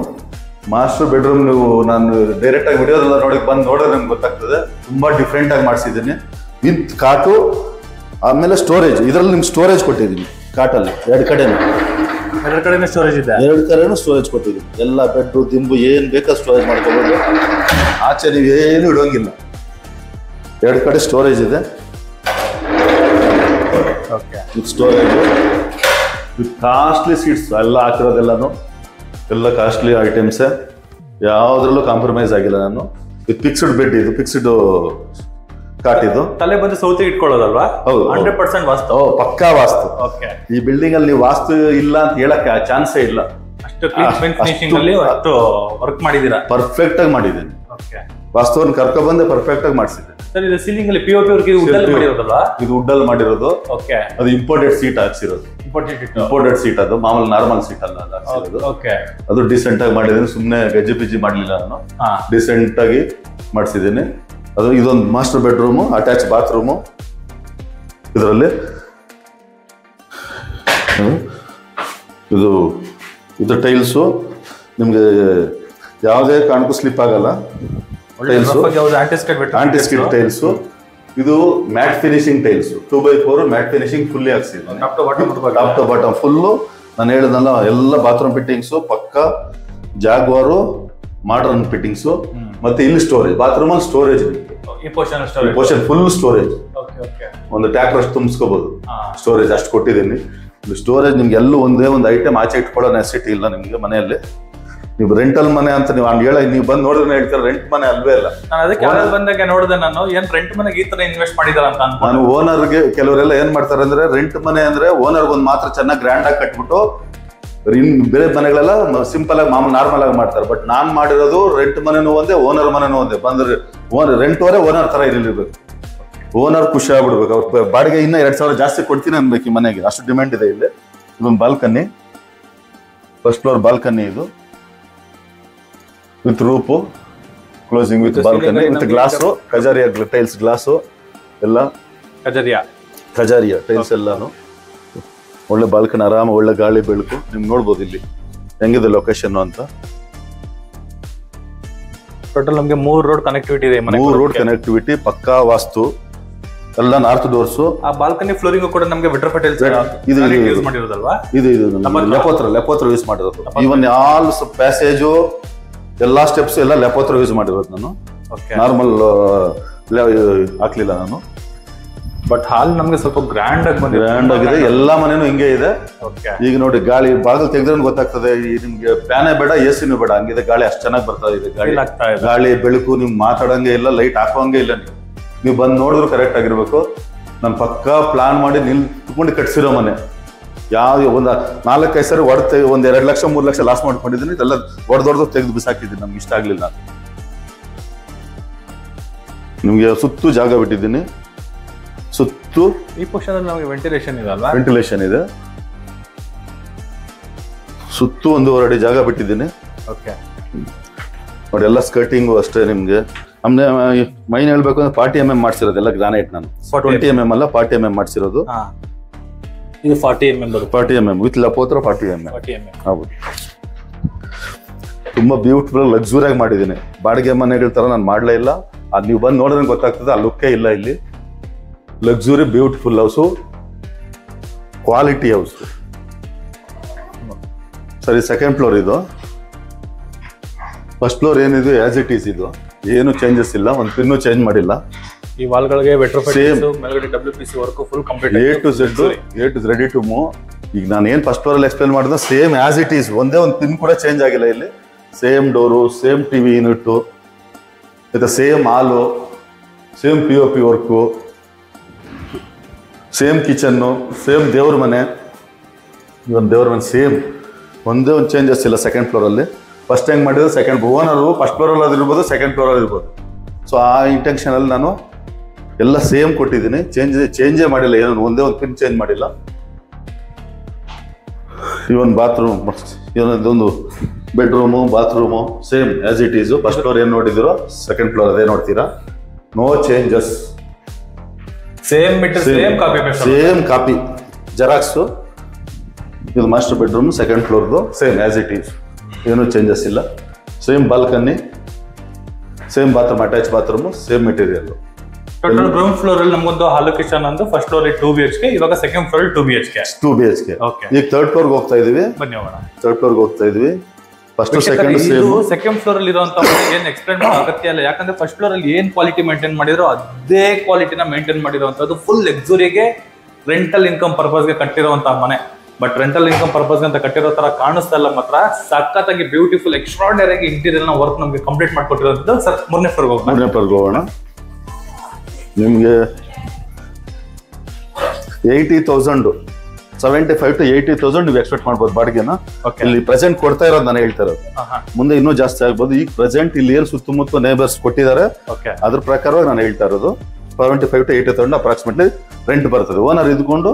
ನೀವು ನಾನು ಡೈರೆಕ್ಟ್ ಆಗಿ ವಿಡಿಯೋದೆಲ್ಲ ಬಂದು ನೋಡಿದ್ರೆ ನಮ್ಗೆ ಗೊತ್ತಾಗ್ತದೆ. ತುಂಬಾ ಡಿಫ್ರೆಂಟ್ ಆಗಿ ಮಾಡಿಸಿದ್ದೀನಿ. ವಿತ್ ಕಾಟು, ಆಮೇಲೆ ಸ್ಟೋರೇಜ್. ಇದರಲ್ಲಿ ನಿಮ್ಗೆ ಸ್ಟೋರೇಜ್ ಕೊಟ್ಟಿದ್ದೀನಿ. ಕಾಟಲ್ಲಿ 2 ಕಡೆನೂ ಸ್ಟೋರೇಜ್ ಇದೆ. 2 ಕಡೆನೂ ಸ್ಟೋರೇಜ್ ಕೊಟ್ಟಿದ್ದೀನಿ. ಎಲ್ಲ ಬೆಡ್ ದಿಂಬು ಏನ್ ಬೇಕಾದ್ರೆ ಸ್ಟೋರೇಜ್ ಮಾಡ್ಕೋಬಹುದು. ಆಚೆ ನೀವು ಏನು ಇಡೋಂಗಿಲ್ಲ. 2 ಕಡೆ ಸ್ಟೋರೇಜ್ ಇದೆ. With storage, with costly seats ಎಲ್ಲ ಹಾಕಿರೋದೆಲ್ಲಾನು. ಎಲ್ಲ ಕಾಸ್ಟ್ಲಿ ಐಟಮ್ಸ್, ಯಾವ್ದ್ರಲ್ಲೂ ಕಾಂಪ್ರಮೈಸ್ ಆಗಿಲ್ಲ ನಾನು. ವಿತ್ ಫಿಕ್ಸ್ಡ್ ಬೆಡ್, ಇದು ಫಿಕ್ಸ್ಡ್ ಕಾಟ್. ಇದು ತಲೆ ಬಂದು ಸೌತಿಗೆ ಇಟ್ಕೊಳ್ಳೋದಲ್ವಾ? ಹೌದು, 100% ವಾಸ್ತು. ಪಕ್ಕಾ ವಾಸ್ತು. ಈ ಬಿಲ್ಡಿಂಗ್ ಅಲ್ಲಿ ವಾಸ್ತು ಇಲ್ಲ ಅಂತ ಹೇಳಕ್ಕೆ ಚಾನ್ಸೇ ಇಲ್ಲ. ಅಷ್ಟು ಫಿನಿಶಿಂಗ್ ಅಲ್ಲಿ ವರ್ಕ್ ಮಾಡಿದೀರಾ? ಪರ್ಫೆಕ್ಟ್ ಆಗಿ ಮಾಡಿದ್ದೀನಿ. ವಾಸ್ತುವನ್ನು ಕರ್ಕೊ ಬಂದೆ ಪರ್ಫೆಕ್ಟ್ ಆಗಿ ಮಾಡಿಸಿದೆ. ಸರ್, ಇದು ಸೀಲಿಂಗ್ ಅಲ್ಲಿ POP ವರ್ಕ್ ವುಡ್ ಮಾಡಿರೋದಲ್ವಾ? ಇದು ವುಡ್ ಅಲ್ಲಿ ಮಾಡಿರೋದು. ಅದು ಇಂಪೋರ್ಟೆಡ್ ಸೀಟ್ ಹಾಕ್ಸಿರೋದು. ಇಂಪೋರ್ಟೆಡ್ ಸೀಟ್, ಅದು ಮಾಮೂಲಿ ನಾರ್ಮಲ್ ಸೀಟ್ ಅಲ್ಲ ಹಾಕ್ಸಿರೋದು. ಅದು ಡಿಸೆಂಟ್ ಆಗಿ ಮಾಡಿದ್ದೀನಿ. ಸುಮ್ಮನೆ ಗಜ್ಜಿ ಪಿಜ್ಜಿ ಮಾಡ್ಲಿಲ್ಲ ನಾನು. ಡಿಸೆಂಟ್ ಆಗಿ ಮಾಡಿಸಿದ್ದೀನಿ. ಅದು ಇದೊಂದು ಮಾಸ್ಟರ್ ಬೆಡ್ರೂಮು, ಅಟ್ಯಾಚ್ ಬಾತ್ರೂಮು. ಇದರಲ್ಲಿ ಇದು ಟೈಲ್ಸು ನಿಮ್ಗೆ ಯಾವುದೇ ಕಾರಣಕ್ಕೂ ಸ್ಲಿಪ್ ಆಗಲ್ಲ. Antiskid tiles. ಇದು matt finishing tiles, 2x4 matt finishing fully ಹಾಕ್ಸಿದ್ದೀನಿ. Top to bottom full. ನಾನು ಹೇಳಿದ್ನಲ್ಲ, ಎಲ್ಲ ಬಾತ್ರೂಮ್ ಫಿಟ್ಟಿಂಗ್ಸು ಪಕ್ಕ ಜಾಗ್ವಾರು ಮಾಡರ್ನ್ ಫಿಟ್ಟಿಂಗ್ಸು. ಮತ್ತೆ ಇಲ್ಲಿ ಸ್ಟೋರೇಜ್, ಬಾತ್ರೂಮ್ ಅಲ್ಲಿ ಸ್ಟೋರೇಜ್, ಪೋರ್ಷನ್ ಫುಲ್ ಸ್ಟೋರೇಜ್. ಒಂದು ಟ್ಯಾಕ್ಟರ್ ಅಷ್ಟು ತುಂಬಿಸ್ಕೋಬಹುದು ಸ್ಟೋರೇಜ್, ಅಷ್ಟು ಕೊಟ್ಟಿದ್ದೀನಿ. ಸ್ಟೋರೇಜ್ ನಿಮ್ಗೆ ಎಲ್ಲೂ ಒಂದೇ ಒಂದು ಐಟಮ್ ಆಚೆ ಇಟ್ಕೊಳ್ಳೋ ನೆಸಿಟಿ ಇಲ್ಲ ನಿಮ್ಗೆ ಮನೆಯಲ್ಲಿ. ನೀವು ರೆಂಟಲ್ ಮನೆ ಅಂತ ನೀವು ಬಂದು ನೋಡಿದ್ರೆ ಹೇಳ್ತಾರೆ, ರೆಂಟ್ ಮನೆ ಅಲ್ವೇ ಇಲ್ಲ. ಅದಕ್ಕೆ ಬಂದಾಗ ನೋಡಿದೆ ನಾನು, ಏನ್ ರೆಂಟ್ ಮನೆಗೆ ಈ ತರ ಇನ್ವೆಸ್ಟ್ ಮಾಡಿದಾರ ಅಂತ. ನಾನು ಓನರ್ಗೆ ಕೆಲವರೆಲ್ಲ ಏನ್ ಮಾಡ್ತಾರೆ ಅಂದ್ರೆ, ರೆಂಟ್ ಮನೆ ಅಂದ್ರೆ ಓನರ್ಗೆ ಒಂದು ಮಾತ್ರ ಚೆನ್ನಾಗಿ ಗ್ರ್ಯಾಂಡ್ ಆಗಿ ಕಟ್ಬಿಟ್ಟು, ಇನ್ ಬೇರೆ ಮನೆಗಳೆಲ್ಲ ಸಿಂಪಲ್ ಆಗಿ ಮಾಮೂಲಿ ನಾರ್ಮಲ್ ಆಗಿ ಮಾಡ್ತಾರೆ. ಬಟ್ ನಾನ್ ಮಾಡಿರೋದು ರೆಂಟ್ ಮನೆನೂ ಒಂದೇ, ಓನರ್ ಮನೆನೂ ಒಂದೇ. ಬಂದ್ರೆ ರೆಂಟ್ ಅವರೇ ಓನರ್ ತರ ಇರಲಿರ್ಬೇಕು. ಓನರ್ ಖುಷಿ ಆಗ್ಬಿಡ್ಬೇಕು. ಅವ್ರ ಬಾಡಿಗೆ ಇನ್ನ 2000 ಜಾಸ್ತಿ ಕೊಡ್ತೀನಿ ಅನ್ಬೇಕು ಈ ಮನೆಗೆ, ಅಷ್ಟು ಡಿಮ್ಯಾಂಡ್ ಇದೆ ಇಲ್ಲಿ. ಇದೊಂದು ಬಾಲ್ಕನಿ, ಫಸ್ಟ್ ಫ್ಲೋರ್ ಬಾಲ್ಕನಿ. ಇದು with roof, closing with balcony, with glass, Kajaria tiles glass, ಎಲ್ಲ ಖಜಾರಿಯಾ ಟೈಲ್ಸ್ ಎಲ್ಲಾನು. ಒಳ್ಳೆ ಬಾಲ್ಕನಿ, ಆರಾಮ ಒಳ್ಳೆ ಗಾಳಿ ಬೆಳಕು. ನಿಮ್ಗೆ ನೋಡ್ಬೋದು ಇಲ್ಲಿ ಹೆಂಗಿದೆ ಲೊಕೇಶನ್ ಅಂತ. ಟೋಟಲ್ ನಮಗೆ 3 ರೋಡ್ ಕನೆಕ್ಟಿವಿಟಿ ಇದೆ. 3 ರೋಡ್ ಕನೆಕ್ಟಿವಿಟಿ, ಪಕ್ಕಾ ವಾಸ್ತು, ಎಲ್ಲ ನಾರ್ತ್ ಡೋರ್ಸು. ಆ ಬಾಲ್ಕನಿ ಫ್ಲೋರಿಂಗ್ ಕೂಡ ನಮಗೆ ವಿಟ್ರಫೈಟ್ ಇದು ಯೂಸ್ ಮಾಡಿರೋದಲ್ವಾ? ಇದು ಲೆಪೋತ್ರ ಯೂಸ್ ಮಾಡಿರೋದು. ಈವನ್ ಆಲ್ ಪ್ಯಾಸೇಜು ಎಲ್ಲಾ ಸ್ಟೆಪ್ಸ್ ಎಲ್ಲ ಲೆಪೋತ್ರ ಯೂಸ್ ಮಾಡಿರೋದು. ನಾನು ನಾರ್ಮಲ್ ಹಾಕ್ಲಿಲ್ಲ ನಾನು. ಬಟ್ ಹಾಲ್ ನಮ್ಗೆ ಸ್ವಲ್ಪ ಗ್ರ್ಯಾಂಡ್ ಆಗಿದೆ. ಎಲ್ಲಾ ಮನೇನು ಹಿಂಗೆ ಇದೆ. ಈಗ ನೋಡಿ, ಗಾಳಿ ಬಾಗಿಲು ತೆಗೆದ್ರೆ ಗೊತ್ತಾಗ್ತದೆ. ನಿಮ್ಗೆ ಫ್ಯಾನೇ ಬೇಡ, AC ಬೇಡ, ಹಂಗಿದೆ ಗಾಳಿ. ಅಷ್ಟು ಚೆನ್ನಾಗಿ ಬರ್ತಾ ಇದೆ ಗಾಳಿ ಬೆಳಕು. ನಿಮ್ಗೆ ಮಾತಾಡಂಗೆ ಇಲ್ಲ, ಲೈಟ್ ಹಾಕೋಂಗೆ ಇಲ್ಲ. ನೀವು ಬಂದು ನೋಡಿದ್ರು ಕರೆಕ್ಟ್ ಆಗಿರ್ಬೇಕು. ನಾನು ಪಕ್ಕಾ ಪ್ಲಾನ್ ಮಾಡಿ ನಿಲ್ತ್ಕೊಂಡು ಕಟ್ಸಿರೋ ಮನೆ. ಯಾವ ಒಂದು 4-5 ಸರಿ ಹೊಡೆದು ಒಂದು 2 ಲಕ್ಷ 3 ಲಕ್ಷ ಲಾಸ್ ಮಾಡ್ಕೊಂಡಿದ್ದೀನಿ. ಇದೆಲ್ಲ ಹೊಡೆದೊಡೆದು ತೆಗೆದು ಬಿಸಾಕಿದ್ದೀನಿ, ನಮ್ಗೆ ಇಷ್ಟ ಆಗ್ಲಿಲ್ಲ. ನಿಮ್ಗೆ ಸುತ್ತು ಜಾಗ ಬಿಟ್ಟಿದ್ದೀನಿ, ಸುತ್ತು ಈ ಪೋರ್ಷನ್ ನಮಗೆ ವೆಂಟಿಲೇಷನ್ ಇದೆ ಅಲ್ವಾ? ವೆಂಟಿಲೇಷನ್ ಇದೆ, ಸುತ್ತು 1.5 ಅಡಿ ಜಾಗ ಬಿಟ್ಟಿದ್ದೀನಿ. ಓಕೆ ನೋಡಿ ಎಲ್ಲ ಸ್ಕರ್ಟಿಂಗು ಅಷ್ಟೇ. ನಿಮ್ಗೆ ನಮ್ಗೆ ಮೈನ್ ಹೇಳ್ಬೇಕು ಅಂದ್ರೆ 40 mm ಮಾಡ್ಸಿರೋದು ಎಲ್ಲ ಗ್ರಾನೈಟ್. ನಾನು 20 mm ಅಲ್ಲ 40 mm ಮಾಡ್ಸಿರೋದು. ಇದು 40 mm ಬರುತ್ತೆ. 40 mm ವಿತ್ ಲಪೋತ್ರ 40 mm. ಹೌದು, ತುಂಬಾ ಬ್ಯೂಟಿಫುಲ್ ಲಕ್ಸುರಿ ಆಗಿ ಮಾಡಿದ್ದೀನಿ. ಬಾಡಿಗೆ ಮನೆಗಳ ತರ ನಾನು ಮಾಡ್ಲೇ ಇಲ್ಲ. ಅದು ನೀವು ಬಂದು ನೋಡಿದ್ರೆ ಗೊತ್ತಾಗ್ತದೆ, ಆ ಲುಕ್ಕೇ ಇಲ್ಲ ಇಲ್ಲಿ. Luxury beautiful house, quality house. ಸರಿ, ಸೆಕೆಂಡ್ ಫ್ಲೋರ್ ಇದು. ಫಸ್ಟ್ ಫ್ಲೋರ್ ಏನಿದೆ ಆಸ್ ಇಟ್ ಈಸ್, ಇದು ಏನು ಚೇಂಜಸ್ ಇಲ್ಲ, ಒಂದು ಪಿನ್ನು ಚೇಂಜ್ ಮಾಡಿಲ್ಲ. ಈ ವಾಲ್ಗಳಿಗೆ ಮೇಲ್ಗಡೆ WPC work full complete, A to Z ready to move. ಈಗ ನಾನು ಏನು ಫಸ್ಟ್ ಫ್ಲೋರ್ ಅಲ್ಲಿ ಎಕ್ಸ್ಪ್ಲೇನ್ ಮಾಡಿದ್ರೆ ಸೇಮ್ ಆಸ್ ಇಟ್ ಈಸ್, ಒಂದೇ ಒಂದು ಪಿನ್ ಕೂಡ ಚೇಂಜ್ ಆಗಿಲ್ಲ ಇಲ್ಲಿ. Same door, same TV unit, ಮತ್ತೆ same hall, same POP work, same kitchen, same ದೇವ್ರ ಮನೆ. ಇವನ್ ದೇವ್ರ ಮನೆ ಸೇಮ್, ಒಂದೇ ಒಂದು ಚೇಂಜಸ್ ಇಲ್ಲ ಸೆಕೆಂಡ್ ಫ್ಲೋರಲ್ಲಿ. ಫಸ್ಟ್ ಹೆಂಗ್ ಮಾಡಿದ್ರು ಸೆಕೆಂಡ್ ಓನರು ಫಸ್ಟ್ ಫ್ಲೋರಲ್ಲಿ ಅದಿರ್ಬೋದು, ಸೆಕೆಂಡ್ ಫ್ಲೋರಲ್ಲಿ ಇರ್ಬೋದು. ಸೊ ಆ ಇಂಟೆನ್ಷನಲ್ಲಿ ನಾನು ಎಲ್ಲ ಸೇಮ್ ಕೊಟ್ಟಿದ್ದೀನಿ, ಚೇಂಜೇ ಮಾಡಿಲ್ಲ, ಏನೋ ಒಂದೇ ಒಂದು ಪಿನ್ ಚೇಂಜ್ ಮಾಡಿಲ್ಲ. ಇವನ್ ಬಾತ್ರೂಮ್, ಇದೊಂದು bedroom, bathroom same as it is. First floor ಏನು ನೋಡಿದಿರೋ ಸೆಕೆಂಡ್ ಫ್ಲೋರ್ ಅದೇ ನೋಡ್ತೀರಾ. No changes, same copy xerox. ಇದು ಮಾಸ್ಟರ್ ಬೆಡ್ರೂಮ್ ಸೆಕೆಂಡ್ ಫ್ಲೋರ್ದು, ಸೇಮ್ ಆಸ್ ಇಟ್ ಈಸ್, ಏನೂ ಚೇಂಜಸ್ ಇಲ್ಲ. Same balcony, same bathroom, attach bathroom, same material. Total ground floor ಅಲ್ಲಿ ನಮಗೊಂದು ಹಾಲು ಕಿಚನ್ ಒಂದು, ಫಸ್ಟ್ ಫ್ಲೋರ್ 2 BHK, ಇವಾಗ ಸೆಕೆಂಡ್ ಫ್ಲೋರ್ 2 BHK. ಈಗ third ಫ್ಲೋರ್ಗೆ ಹೋಗ್ತಾ ಇದೀವಿ. ಬನ್ನಿ ಹೋಗೋಣ. ಥರ್ಡ್ ಫ್ಲೋರ್ಗೆ ಹೋಗ್ತಾ ಇದೀವಿ. First second same. Second floor ಅಲ್ಲಿ ಇರುವಂತ ಏನು ಎಕ್ಸ್ಪ್ಲೇನ್ ಮಾಡೋ ಅಗತ್ಯ ಇಲ್ಲ, ಯಾಕಂದ್ರೆ ಫಸ್ಟ್ ಫ್ಲೋರ್ ಅಲ್ಲಿ ಏನ್ ಕ್ವಾಲಿಟಿ ಮೇಂಟೈನ್ ಮಾಡಿರೋ ಅದೇ ಕ್ವಾಲಿಟಿನ ಮೇಂಟೈನ್ ಮಾಡಿರುವಂತದ್ದು. ಫುಲ್ ಲಕ್ಸುರಿಗೆ ರೆಂಟಲ್ ಇನ್ಕಮ್ ಪರ್ಪಸ್ ಗೆ ಕಟ್ಟಿರುವಂತಹ ಮನೆ. ಬಟ್ ರೆಂಟಲ್ ಇನ್ಕಮ್ ಪರ್ಪಸ್ ಅಂತ ಕಟ್ಟಿರೋ ತರ ಕಾಣಿಸ್ತಾ ಇಲ್ಲ, ಮಾತ್ರ ಸಖತ್ತಾಗಿ ಬ್ಯೂಟಿಫುಲ್ ಎಕ್ಸ್ಟ್ರಾರ್ಡಿನರಿ ಆಗಿ ಇಂಟೀರಿಯರ್ ನ ವರ್ಕ್ ನಮಗೆ ಕಂಪ್ಲೀಟ್ ಮಾಡ್ಕೊಟ್ಟಿರೋದು. ಸರ್ ಮೂರನೇ ಫ್ಲೋರ್ಗೆ ಹೋಗೋಣ. ನಿಮ್ಗೆ 80,000 75 to 80,000 ನೀವು ಎಕ್ಸ್ಪೆಕ್ಟ್ ಮಾಡ್ಬೋದು ಬಾಡಿಗೆನ. ಇಲ್ಲಿ ಪ್ರೆಸೆಂಟ್ ಕೊಡ್ತಾ ಇರೋದು ನಾನು ಹೇಳ್ತಾ ಇರೋದು, ಮುಂದೆ ಇನ್ನೂ ಜಾಸ್ತಿ ಆಗ್ಬೋದು. ಈಗ ಪ್ರೆಸೆಂಟ್ ಇಲ್ಲಿ ಏನು ಸುತ್ತಮುತ್ತ ನೇಬರ್ಸ್ ಕೊಟ್ಟಿದ್ದಾರೆ ಅದ್ರ ಪ್ರಕಾರವಾಗಿ ನಾನು ಹೇಳ್ತಾ ಇರೋದು 75 to 80,000 ಅಪ್ರಾಕ್ಸಿಮೇಟ್ಲಿ ರೆಂಟ್ ಬರ್ತದೆ. ಓನರ್ ಇದ್ಕೊಂಡು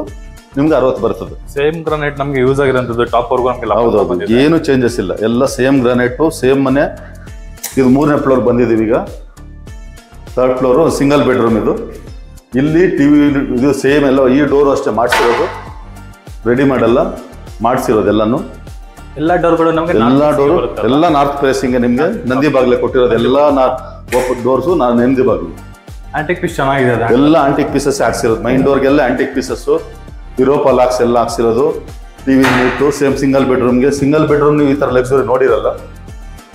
ನಿಮ್ಗೆ 60 ಬರ್ತದೆ. ಸೇಮ್ ಗ್ರಾನೈಟ್ ನಮ್ಗೆ ಯೂಸ್ ಆಗಿರೋದು ಟಾಪ್ ವರ್ಗು ನಮಗೆ. ಹೌದೌದು, ಏನು ಚೇಂಜಸ್ ಇಲ್ಲ, ಎಲ್ಲ ಸೇಮ್ ಗ್ರಾನೈಟು, ಸೇಮ್ ಮನೆ. ಇದು 3ನೇ ಫ್ಲೋರ್ ಬಂದಿದ್ದೀವಿ. ಈಗ ಥರ್ಡ್ ಫ್ಲೋರು ಸಿಂಗಲ್ ಬೆಡ್ರೂಮ್. ಇದು ಇಲ್ಲಿ ಟಿವಿ ಇದು ಸೇಮ್ ಎಲ್ಲ. ಈ ಡೋರು ಅಷ್ಟೇ ಮಾಡಿಸಿರೋದು, ರೆಡಿ ಮಾಡಲ್ಲ, ಮಾಡಿಸಿರೋದು ಎಲ್ಲಾನು. ಎಲ್ಲ ಡೋರ್ಗಳು ನಮಗೆ ಎಲ್ಲ ಡೋರು ಎಲ್ಲ ನಾರ್ತ್ ಫೇಸಿಂಗ್. ನಿಮ್ಗೆ ನಂದಿ ಬಾಗ್ಲೆ ಕೊಟ್ಟಿರೋದು ಎಲ್ಲ ಡೋರ್ಸು ನಂದಿ ಬಾಗ್ಲು. ಆಂಟಿಕ್ ಪೀಸ್ ಚೆನ್ನಾಗಿದೆ, ಎಲ್ಲ ಆಂಟಿಕ್ ಪೀಸಸ್ ಹಾಕ್ಸಿರೋದು. ಮೈನ್ ಡೋರ್ಗೆಲ್ಲ ಆಂಟಿಕ್ ಪೀಸಸ್, ಯುರೋಪ ಲಾಕ್ಸ್ ಎಲ್ಲ ಹಾಕ್ಸಿರೋದು. ಟಿವಿ ಯೂನಿಟ್ಟು ಸೇಮ್ ಸಿಂಗಲ್ ಬೆಡ್ರೂಮ್ಗೆ. ಸಿಂಗಲ್ ಬೆಡ್ರೂಮ್ ನೀವು ಈ ಥರ ಲಕ್ಸುರಿ ನೋಡಿರಲ್ಲ,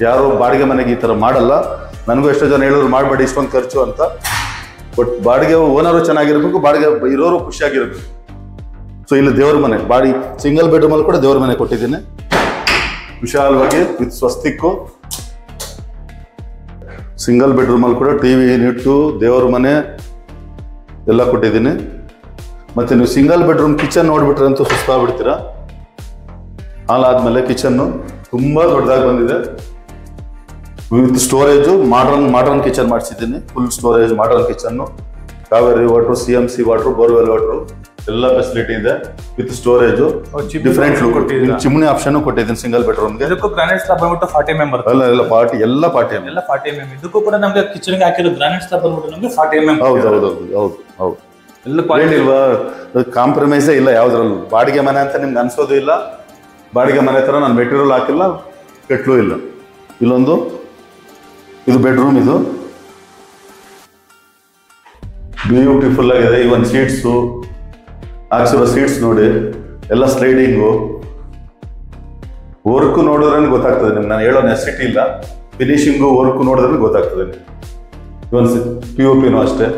ಯಾರು ಬಾಡಿಗೆ ಮನೆಗೆ ಈ ಥರ ಮಾಡಲ್ಲ. ನನಗೂ ಎಷ್ಟೋ ಜನ ಹೇಳಿದ್ರು ಮಾಡಬೇಡಿ ಇಷ್ಟೊಂದು ಖರ್ಚು ಅಂತ. ಬಟ್ ಬಾಡಿಗೆ ಓನರು ಚೆನ್ನಾಗಿರ್ಬೇಕು, ಬಾಡಿಗೆ ಇರೋರು ಖುಷಿಯಾಗಿರ್ಬೇಕು. ಸೊ ಇಲ್ಲಿ ದೇವ್ರ ಮನೆ, ಸಿಂಗಲ್ ಬೆಡ್ರೂಮ್ ಅಲ್ಲಿ ಕೂಡ ದೇವ್ರ ಮನೆ ಕೊಟ್ಟಿದ್ದೀನಿ, ವಿಶಾಲವಾಗಿ ವಿತ್ ಸ್ವಸ್ತಿಕ್ಕು. ಸಿಂಗಲ್ ಬೆಡ್ರೂಮ್ ಅಲ್ಲಿ ಕೂಡ ಟಿವಿ ಯೂನಿಟ್ಟು, ದೇವ್ರ ಮನೆ ಎಲ್ಲ ಕೊಟ್ಟಿದ್ದೀನಿ. ಮತ್ತೆ ನೀವು ಸಿಂಗಲ್ ಬೆಡ್ರೂಮ್ ಕಿಚನ್ ನೋಡ್ಬಿಟ್ರೆ ಅಂತೂ ಸುಸ್ತಾಗ್ಬಿಡ್ತೀರಾ. ಹಾಲಾದ್ಮೇಲೆ ಕಿಚನ್ನು ತುಂಬಾ ದೊಡ್ಡದಾಗಿ ಬಂದಿದೆ, ವಿತ್ ಸ್ಟೋರೇಜು. ಮಾಡರ್ನ್ ಕಿಚನ್ ಮಾಡಿಸಿದ್ದೀನಿ, full storage modern kitchen. Kaveri water, CMC water, borewell water ಎಲ್ಲ ಫೆಸಿಲಿಟಿ ಇದೆ with storage. Different chimney option ಕೊಟ್ಟಿದ್ದೀನಿ ಸಿಂಗಲ್ ಬೆಡ್ರೂಮ್ಗೆ. ಇದಕ್ಕೂ ಗ್ರಾನೈಟ್ ಸ್ಲಾಬ್ ಬಂದ್ಬಿಟ್ಟು 40 mm ಬರುತ್ತೆ. ಎಲ್ಲ 40 mm. ಇದಕ್ಕೂ ಕೂಡ ನಮಗೆ ಕಿಚನ್ ಗೆ ಹಾಕಿರೋ ಗ್ರಾನೈಟ್ ಸ್ಲಾಬ್ ಬಂದ್ಬಿಟ್ಟು ನಮಗೆ 40 mm. ಹೌದು ಎಲ್ಲ ಕ್ವಾಲಿಟಿ ಇಲ್ವಾ, ಕಾಂಪ್ರಮೈಸೇ ಇಲ್ಲ ಯಾವ್ದ್ರಲ್ಲೂ. ಬಾಡಿಗೆ ಮನೆ ಅಂತ ನಿಮ್ಗೆ ಅನ್ಸೋದು ಇಲ್ಲ. ಬಾಡಿಗೆ ಮನೆ ತರ ನಾನು ಮೆಟೀರಿಯಲ್ ಹಾಕಿಲ್ಲ, ಕಟ್ಲೂ ಇಲ್ಲ. ಇಲ್ಲೊಂದು ಇದು ಬೆಡ್ರೂಮ್, ಇದು ಬ್ಯೂಟಿಫುಲ್ ಆಗಿದೆ. ಈ ಒಂದು ಸೀಟ್ಸು ಹಾಕ್ಸಿರೋ ಸೀಟ್ಸ್ ನೋಡಿ, ಎಲ್ಲ ಸ್ಲೈಡಿಂಗು ವರ್ಕ್ ನೋಡಿದ್ರೆ ಗೊತ್ತಾಗ್ತದೆ ನಿಮ್ಗೆ. ನಾನು ಹೇಳೋ ನೆಸಿಟಿ ಇಲ್ಲ, ಫಿನಿಶಿಂಗು ವರ್ಕ್ ನೋಡಿದ್ರೆ ಗೊತ್ತಾಗ್ತದೆ. ಇವನ್ POPನೂ ಅಷ್ಟೇ.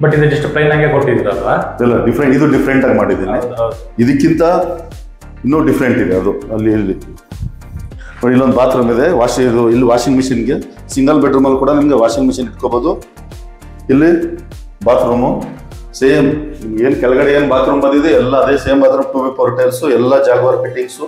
ಬಟ್ ಇದು ಜಸ್ಟ್ ಪ್ಲೈನ್ ಆಗಿ ಕೊಟ್ಟಿದ್ದೀರಲ್ವಾ? ಇಲ್ಲ, ಡಿಫ್ರೆಂಟ್, ಇದು ಡಿಫ್ರೆಂಟ್ ಆಗಿ ಮಾಡಿದ್ದೀನಿ. ಇದಕ್ಕಿಂತ ಇನ್ನೂ ಡಿಫ್ರೆಂಟ್ ಇದೆ ಅದು. ಅಲ್ಲಿ ಇಲ್ಲೊಂದು ಬಾತ್ರೂಮ್ ಇದೆ, ಇಲ್ಲಿ ವಾಷಿಂಗ್ ಮಿಷಿನ್ಗೆ. ಸಿಂಗಲ್ ಬೆಡ್ರೂಮ್ ಅಲ್ಲಿ ಕೂಡ ನಿಮ್ಗೆ ವಾಷಿಂಗ್ ಮಿಷಿನ್ ಇಟ್ಕೋಬಹುದು. ಇಲ್ಲಿ ಬಾತ್ರೂಮು, ಸೇಮ್ ಏನ್ ಕೆಳಗಡೆ ಏನ್ ಬಾತ್ರೂಮ್ ಬಂದಿದೆ ಎಲ್ಲ ಅದೇ ಸೇಮ್ ಬಾತ್ರೂಮ್ 2x4 ಟೈಲ್ಸ್ ಎಲ್ಲ ಜಾಗ್ವಾರ್ ಫಿಟ್ಟಿಂಗ್ಸ್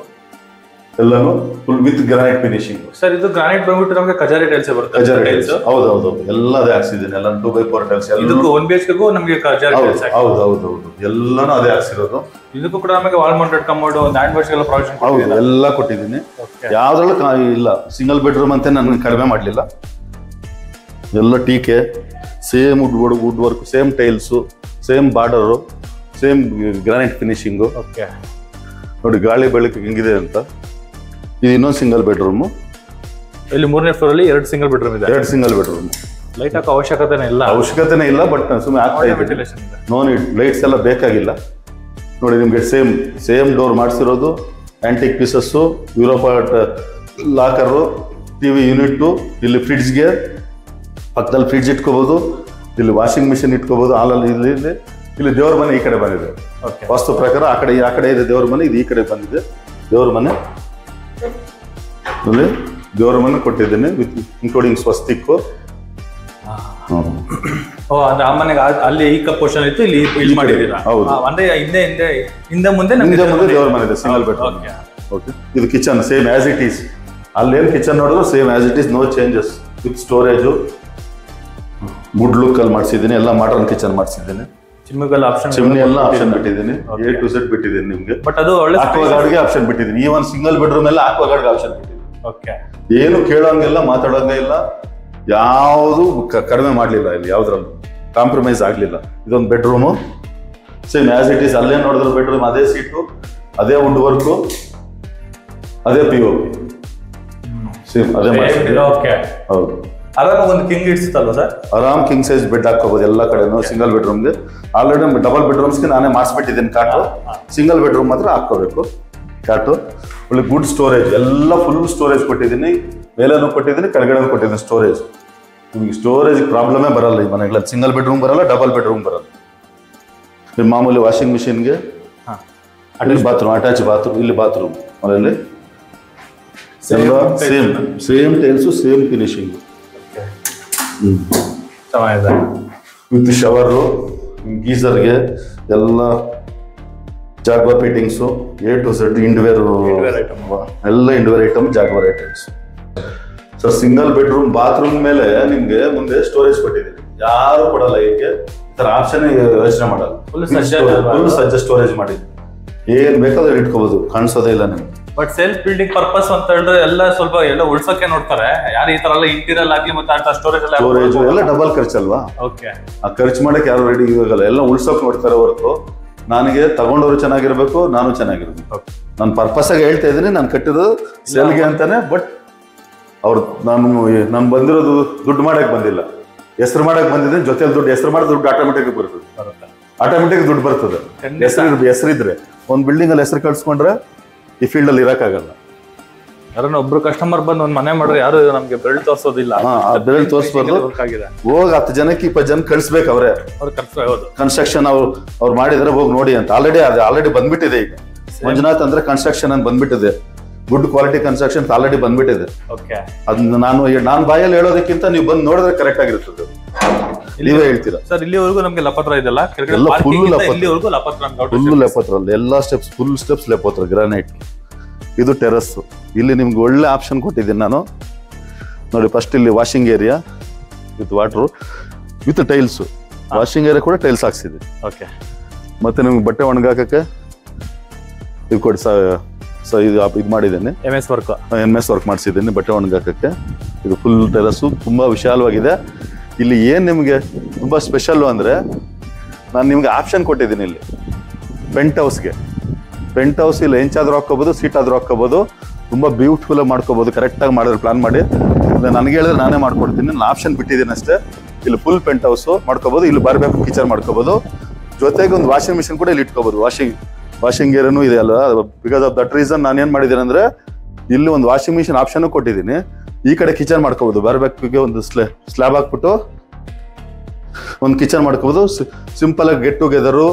ಎಲ್ಲಾನು full with granite finishing. Sir ಇದು ಗ್ರಾನೈಟ್ ಬಂದ್ಬಿಟ್ಟು ನಮಗೆ ಕಜಾರಿ ಟೈಲ್ಸ್ ಬರುತ್ತೆ. ಹೌದೌದು ಎಲ್ಲ ಅದೇ ಹಾಕ್ಸಿದ್ದೀನಿ ಎಲ್ಲ 2x4 ಟೈಲ್ಸ್. ಇದಕ್ಕೂ 1 BHK ನಮಗೆ ಕಜಾರಿ ಟೈಲ್ಸ್. ಹೌದೌದು ಎಲ್ಲಾನು ಅದೇ ಹಾಕ್ಸಿರೋದು. ಇದಕ್ಕೂ ಕೂಡ ನಮಗೆ ವಾಲ್ ಮೌಂಟೆಡ್ ಕಮೋಡ್ ಒಂದು ಹ್ಯಾಂಡ್ ವಾಶ್ ಎಲ್ಲ ಪ್ರಾವಿಷನ್ ಹೌದು ಎಲ್ಲ ಕೊಟ್ಟಿದ್ದೀನಿ. ಯಾವ್ದ್ರಲ್ಲೂ ಇಲ್ಲ ಸಿಂಗಲ್ ಬೆಡ್ರೂಮ್ ಅಂತ ನಾನು ಕಡಿಮೆ ಮಾಡ್ಲಿಲ್ಲ. ಎಲ್ಲ ಟೀಕೆ same wood work same tiles same border same granite finishing. ನೋಡಿ ಗಾಳಿ ಬೆಳಕು ಹೆಂಗಿದೆ ಅಂತ. ಇದು ಇನ್ನೊಂದು ಸಿಂಗಲ್ ಬೆಡ್ರೂಮು. ಇಲ್ಲಿ 3ನೇ ಫ್ಲೋರ್ ಅಲ್ಲಿ 2 ಸಿಂಗಲ್ ಬೆಡ್ರೂಮ್ ಇದೆ. 2 ಸಿಂಗಲ್ ಬೆಡ್ರೂಮ್. ಲೈಟ್ ಹಾಕೋ ಅವಶ್ಯಕತೆನೇ ಇಲ್ಲ ಬಟ್ ಸುಮ್ಮನೆ ಆಗ್ತಾ ಇದೆ. ನೋ ನೀಡ್ ಲೈಟ್ಸ್ ಎಲ್ಲ ಬೇಕಾಗಿಲ್ಲ. ನೋಡಿ ನಿಮ್ಗೆ ಸೇಮ್ ಡೋರ್ ಮಾಡಿಸಿರೋದು antique pieces Europa locker TV unit. ಇಲ್ಲಿ ಫ್ರಿಡ್ಜ್ಗೆ ಪಕ್ಕದಲ್ಲಿ ಫ್ರಿಡ್ಜ್ ಇಟ್ಕೋಬಹುದು. ಇಲ್ಲಿ ವಾಷಿಂಗ್ ಮಿಷಿನ್ ಇಟ್ಕೋಬಹುದು. ಹಾಲಲ್ಲಿ ಇಲ್ಲಿ ದೇವ್ರ ಮನೆ ಈ ಕಡೆ ಬಂದಿದೆ. ವಾಸ್ತು ಪ್ರಕಾರ ಆ ಕಡೆ ಇದೆ ದೇವ್ರ ಮನೆ, ಇದು ಈ ಕಡೆ ಬಂದಿದೆ ದೇವ್ರ ಮನೆ. ಅಲ್ಲಿ ದೇವ್ರ ಮನೆ ಕೊಟ್ಟಿದ್ದೇನೆ ವಿತ್ ಇನ್ಕ್ಲೂಡಿಂಗ್ ಸ್ವಸ್ತಿಕ್ಕು. ಅಲ್ಲಿ ಈ ಪೋರ್ಷನ್ ಇತ್ತು, ಇಲ್ಲಿ ಮಾಡಿದ್ದೀರಾ? ಹೌದು. ಅಂದ್ರೆ ಹಿಂದೆ ಮುಂದೆ ದೇವ್ರ ಮನೆ ಇದೆ ಸಿಂಗಲ್ ಬೆಡ್ರೂಮ್. ಓಕೆ. ಇದು kitchen same as it is. ಅಲ್ಲೇನು ಕಿಚನ್ ನೋಡಿದ್ರು same as it is, no changes. With storage wood look ಅಲ್ಲಿ ಮಾಡಿಸಿದ್ದೀನಿ. ಎಲ್ಲ ಮಾಡರ್ನ್ ಕಿಚನ್ ಮಾಡಿಸಿದ್ದೀನಿ. ಚಿಮ್ನಿ ಎಲ್ಲ ಆಪ್ಷನ್ ಬಿಟ್ಟಿದ್ದೀನಿ. A to Z ಬಿಟ್ಟಿದ್ದೀನಿ ನಿಮ್ಗೆ. ಬಟ್ ಅದು ಒಳ್ಳೆ ಆಕ್ವಾಗಾರ್ಡ್ಗೆ ಆಪ್ಷನ್ ಬಿಟ್ಟಿದ್ದೀನಿ. ಈ ಒಂದು ಸಿಂಗಲ್ ಬೆಡ್ರೂಮ್ ಎಲ್ಲ ಆಕ್ವಾಗಾರ್ಡ್ಗೆ ಆಪ್ಷನ್ ಬಿಟ್ಟಿದ್ದೀನಿ. ಓಕೆ. ಏನು ಕೇಳೋಂಗಿಲ್ಲ, ಮಾತಾಡೋಂಗೇ ಇಲ್ಲ, ಯಾವುದು ಕಡಿಮೆ ಮಾಡಲಿಲ್ಲ. ಇಲ್ಲಿ ಯಾವ್ದ್ರಲ್ಲೂ ಕಾಂಪ್ರಮೈಸ್ ಆಗಲಿಲ್ಲ. ಇದೊಂದು bedroom same as it is. ಅಲ್ಲೇ ನೋಡಿದ್ರು ಬೆಡ್ರೂಮ್ ಅದೇ ಸೀಟು, ಅದೇ ವುಡ್ ವರ್ಕು, ಅದೇ POP ಸೇಮ್ ಅದೇ ಮಾಡಿ. ಹೌದು. ಆರಾಮ ಒಂದು ಕಿಂಗ್ ಇಡ್ಸುತ್ತಲ್ವ ಸರ್? ಆರಾಮ್ ಕಿಂಗ್ ಸೈಜ್ ಬೆಡ್ ಹಾಕೋಬಹುದು ಎಲ್ಲ ಕಡೆನೂ. ಸಿಂಗಲ್ ಬೆಡ್ರೂಮ್ಗೆ ಆಲ್ರೆಡಿ ಡಬಲ್ ಬೆಡ್ರೂಮ್ಸ್ಗೆ ನಾನೇ ಮಾಡಿಸ್ಬಿಟ್ಟಿದ್ದೀನಿ ಕಾಟು. ಸಿಂಗಲ್ ಬೆಡ್ರೂಮ್ ಮಾತ್ರ ಹಾಕೋಬೇಕು ಕಾಟು. ಒಳ್ಳೆ ಗುಡ್ ಸ್ಟೋರೇಜ್, ಎಲ್ಲ ಫುಲ್ ಸ್ಟೋರೇಜ್ ಕೊಟ್ಟಿದ್ದೀನಿ. ಮೇಲೇನೂ ಕೊಟ್ಟಿದ್ದೀನಿ, ಕೆಳಗಡೆನೂ ಕೊಟ್ಟಿದ್ದೀನಿ ಸ್ಟೋರೇಜ್. ನಿಮ್ಗೆ ಸ್ಟೋರೇಜ್ ಪ್ರಾಬ್ಲಮೇ ಬರಲ್ಲ ಈ ಮನೆಗಳಲ್ಲಿ. ಸಿಂಗಲ್ ಬೆಡ್ರೂಮ್ ಬರಲ್ಲ, ಡಬಲ್ ಬೆಡ್ರೂಮ್ ಬರಲ್ಲ. ನಿಮ್ಮ ಮಾಮೂಲಿ ವಾಷಿಂಗ್ ಮಿಷಿನ್ಗೆ ಬಾತ್ರೂಮ್, ಅಟ್ಯಾಚ್ ಬಾತ್ರೂಮ್, ಇಲ್ಲಿ ಬಾತ್ರೂಮ್ ಮನೆಯಲ್ಲಿ ಸೇಮ್ ಟೈಲ್ಸು ಸೇಮ್ ಫಿನಿಶಿಂಗ್ ಚೆನ್ನಾಗಿದೆ. ವಿತ್ ಶವರು, ಗೀಸರ್ಗೆ ಎಲ್ಲ Jaguar fittings A to Z Hindware ಎಲ್ಲ Hindware item Jaguar items. So single bedroom bathroom ಮೇಲೆ ನಿಮ್ಗೆ ಮುಂದೆ ಸ್ಟೋರೇಜ್ ಕೊಟ್ಟಿದ್ದೀನಿ. ಯಾರು ಕೊಡಲ್ಲ ಇದಕ್ಕೆ ಈ ಥರ ಆಪ್ಷನ್ ಯೋಚನೆ ಮಾಡಲ್ಲ. ಫುಲ್ ಸಜ್ಜ ಸ್ಟೋರೇಜ್ ಮಾಡಿದ್ದೀನಿ. ಏನ್ ಬೇಕಾದ್ರೆ ಇಟ್ಕೋಬಹುದು, ಕಾಣಿಸೋದೇ ಇಲ್ಲ ನಿಮ್ಗೆ. ಬಟ್ ಸೆಲ್ಫ್ ಬಿಲ್ಡಿಂಗ್ ಪರ್ಪಸ್ ಅಂತ ಹೇಳಿದ್ರೆ ಎಲ್ಲ ಸ್ವಲ್ಪ ಎಲ್ಲ ಉಳ್ಸಕ್ಕೆ ನೋಡ್ತಾರೆ ಯಾರು. ಈ ತರ ಎಲ್ಲ ಇಂಟೀರಿಯರ್ ಆಗ್ಲಿ ಮತ್ತೆ ಸ್ಟೋರೇಜ್ ಎಲ್ಲ ಡಬಲ್ ಖರ್ಚಲ್ವಾ? ಓಕೆ. ಆ ಖರ್ಚು ಮಾಡಕ್ಕೆ ಯಾರು ರೆಡಿ ಇವಾಗಲ್ಲ. ಎಲ್ಲ ಉಳ್ಸೋಕ್ ನೋಡ್ತಾರೆ ಹೊರತು ನನಗೆ ತಗೊಂಡವ್ರು ಚೆನ್ನಾಗಿರ್ಬೇಕು, ನಾನು ಚೆನ್ನಾಗಿರ್ಬೇಕು. ನಾನು ಪರ್ಪಸ್ ಆಗಿ ಹೇಳ್ತಾ ಇದ್ದೀನಿ. ನಾನು ಕಟ್ಟಿರೋದು ಸೇಲ್ಗೆ ಅಂತಾನೆ. ಬಟ್ ಅವ್ರು ನಾನು ಬಂದಿರೋದು ದುಡ್ಡು ಮಾಡಕ್ ಬಂದಿಲ್ಲ, ಹೆಸರು ಮಾಡಕ್ ಬಂದಿದ್ದೀನಿ. ಜೊತೆಲಿ ದುಡ್ಡು ಹೆಸರು ಮಾಡಿದ್ರೆ ದುಡ್ಡು ಆಟೋಮೆಟಿಕ್ ಬರ್ತದೆ. ಆಟೋಮೆಟಿಕ್ ದುಡ್ಡು ಬರ್ತದೆ. ಹೆಸರಿದ್ರೆ ಒಂದು ಬಿಲ್ಡಿಂಗ್ ಅಲ್ಲಿ ಹೆಸರು ಕಳ್ಸ್ಕೊಂಡ್ರೆ ಈ ಫೀಲ್ಡ್ ಅಲ್ಲಿ ಇರಕ್ಕಾಗಲ್ಲ. ಯಾರನ್ನ ಒಬ್ರು ಕಸ್ಟಮರ್ ಬಂದು ಒಂದ್ ಮನೆ ಮಾಡಿದ್ರೆ ಯಾರು ನಮ್ಗೆ ಬೆರಳು ತೋರ್ಸೋದಿಲ್ಲ. ಬೆರಳು ತೋರಿಸ್ಬಾರ್ದು. ಹೋಗಿ 10 ಜನಕ್ಕೆ 20 ಜನ ಕಳಿಸ್ಬೇಕು. ಅವರೇ ಕನ್ಸ್ಟ್ರಕ್ಷನ್ ಅವ್ರು ಮಾಡಿದ್ರೆ ಹೋಗಿ ನೋಡಿ ಅಂತ. ಆಲ್ರೆಡಿ ಬಂದ್ಬಿಟ್ಟಿದೆ ಈಗ. ಮಂಜುನಾಥ್ ಅಂದ್ರೆ ಕನ್ಸ್ಟ್ರಕ್ಷನ್ ಅಂತ ಬಂದ್ಬಿಟ್ಟಿದೆ. ಗುಡ್ ಕ್ವಾಲಿಟಿ ಕನ್ಸ್ಟ್ರಕ್ಷನ್ ಆಲ್ರೆಡಿ ಬಂದ್ಬಿಟ್ಟಿದೆ. ಅದನ್ನ ನಾನು ಬಾಯಲ್ಲಿ ಹೇಳೋದಕ್ಕಿಂತ ನೀವು ಬಂದು ನೋಡಿದ್ರೆ ಕರೆಕ್ಟ್ ಆಗಿರ್ತದೆ. ನೀವೇ ಹೇಳ್ತೀರಾ ಸರ್. ಇಲ್ಲಿವರೆಗೂ ನಮ್ಗೆ ಲಪತ್ರ ಇದೆಲ್ಲ ಫುಲ್ ಲೆಪತ್ರ, ಎಲ್ಲ ಸ್ಟೆಪ್ಸ್ ಫುಲ್ ಸ್ಟೆಪ್ಸ್ ಲೆಪತ್ರ ಗ್ರಾನೈಟ್. ಇದು ಟೆರಸ್. ಇಲ್ಲಿ ನಿಮ್ಗೆ ಒಳ್ಳೆ ಆಪ್ಷನ್ ಕೊಟ್ಟಿದ್ದೀನಿ ನಾನು. ನೋಡಿ ಫಸ್ಟ್ ಇಲ್ಲಿ washing area with water with tiles. Washing area ಕೂಡ ಟೈಲ್ಸ್ ಹಾಕ್ಸಿದೆ. ಓಕೆ. ಮತ್ತೆ ನಿಮ್ಗೆ ಬಟ್ಟೆ ಒಣಗಾಕಕ್ಕೆ ಇದು ಕೊಡಿ ಇದು ಮಾಡಿದ್ದೇನೆ. MS ವರ್ಕ್ ಮಾಡಿಸಿದ್ದೇನೆ ಬಟ್ಟೆ ಒಣಗಾಕಕ್ಕೆ. ಇದು ಫುಲ್ ಟೆರಸ್ಸು ತುಂಬಾ ವಿಶಾಲವಾಗಿದೆ. ಇಲ್ಲಿ ಏನ್ ನಿಮ್ಗೆ ತುಂಬಾ ಸ್ಪೆಷಲ್ ಅಂದ್ರೆ ನಾನು ನಿಮ್ಗೆ ಆಪ್ಷನ್ ಕೊಟ್ಟಿದ್ದೀನಿ. ಇಲ್ಲಿ ಪೆಂಟ್ ಹೌಸ್ ಇಲ್ಲಿ ಎಂಚಾದ್ರೂ ಹಾಕೋಬಹುದು, ಸೀಟ್ ಆದ್ರೂ ಹಾಕೋಬಹುದು. ತುಂಬಾ ಬ್ಯೂಟಿಫುಲ್ ಆಗಿ ಮಾಡ್ಕೋಬಹುದು. ಕರೆಕ್ಟಾಗಿ ಮಾಡಿದ್ರೆ ಪ್ಲಾನ್ ಮಾಡಿ ನನಗೆ ಹೇಳಿದ್ರೆ ನಾನೇ ಮಾಡ್ಕೊಡ್ತೀನಿ. ನಾನು ಆಪ್ಷನ್ ಬಿಟ್ಟಿದ್ದೀನಿ ಅಷ್ಟೇ. ಇಲ್ಲಿ ಫುಲ್ ಪೆಂಟ್ ಹೌಸ್ ಮಾಡ್ಕೋಬಹುದು. ಇಲ್ಲಿ ಬರಬೇಕು ಕಿಚನ್ ಮಾಡ್ಕೋಬಹುದು. ಜೊತೆಗೆ ಒಂದು ವಾಷಿಂಗ್ ಮಿಷಿನ್ ಕೂಡ ಇಲ್ಲಿ ಇಟ್ಕೋಬಹುದು. ವಾಷಿಂಗ್ ಏರಿಯಾನು ಇದೆ ಅಲ್ವಾ? ಬಿಕಾಸ್ ಆಫ್ ದಟ್ ರೀಸನ್ ನಾನು ಏನ್ ಮಾಡಿದ್ದೀನಿ ಅಂದ್ರೆ ಇಲ್ಲಿ ಒಂದು ವಾಷಿಂಗ್ ಮಿಷಿನ್ ಆಪ್ಷನ್ ಕೊಟ್ಟಿದ್ದೀನಿ. ಈ ಕಡೆ ಕಿಚನ್ ಮಾಡ್ಕೋಬಹುದು. ಬಾರ್ಬೆಕ್ಯೂಗೆ ಒಂದು ಸ್ಲ್ಯಾಬ್ ಹಾಕ್ಬಿಟ್ಟು ಒಂದು ಕಿಚನ್ ಮಾಡ್ಕೋಬಹುದು. ಸಿಂಪಲ್ ಆಗಿ ಗೆಟ್ ಟುಗೆದರು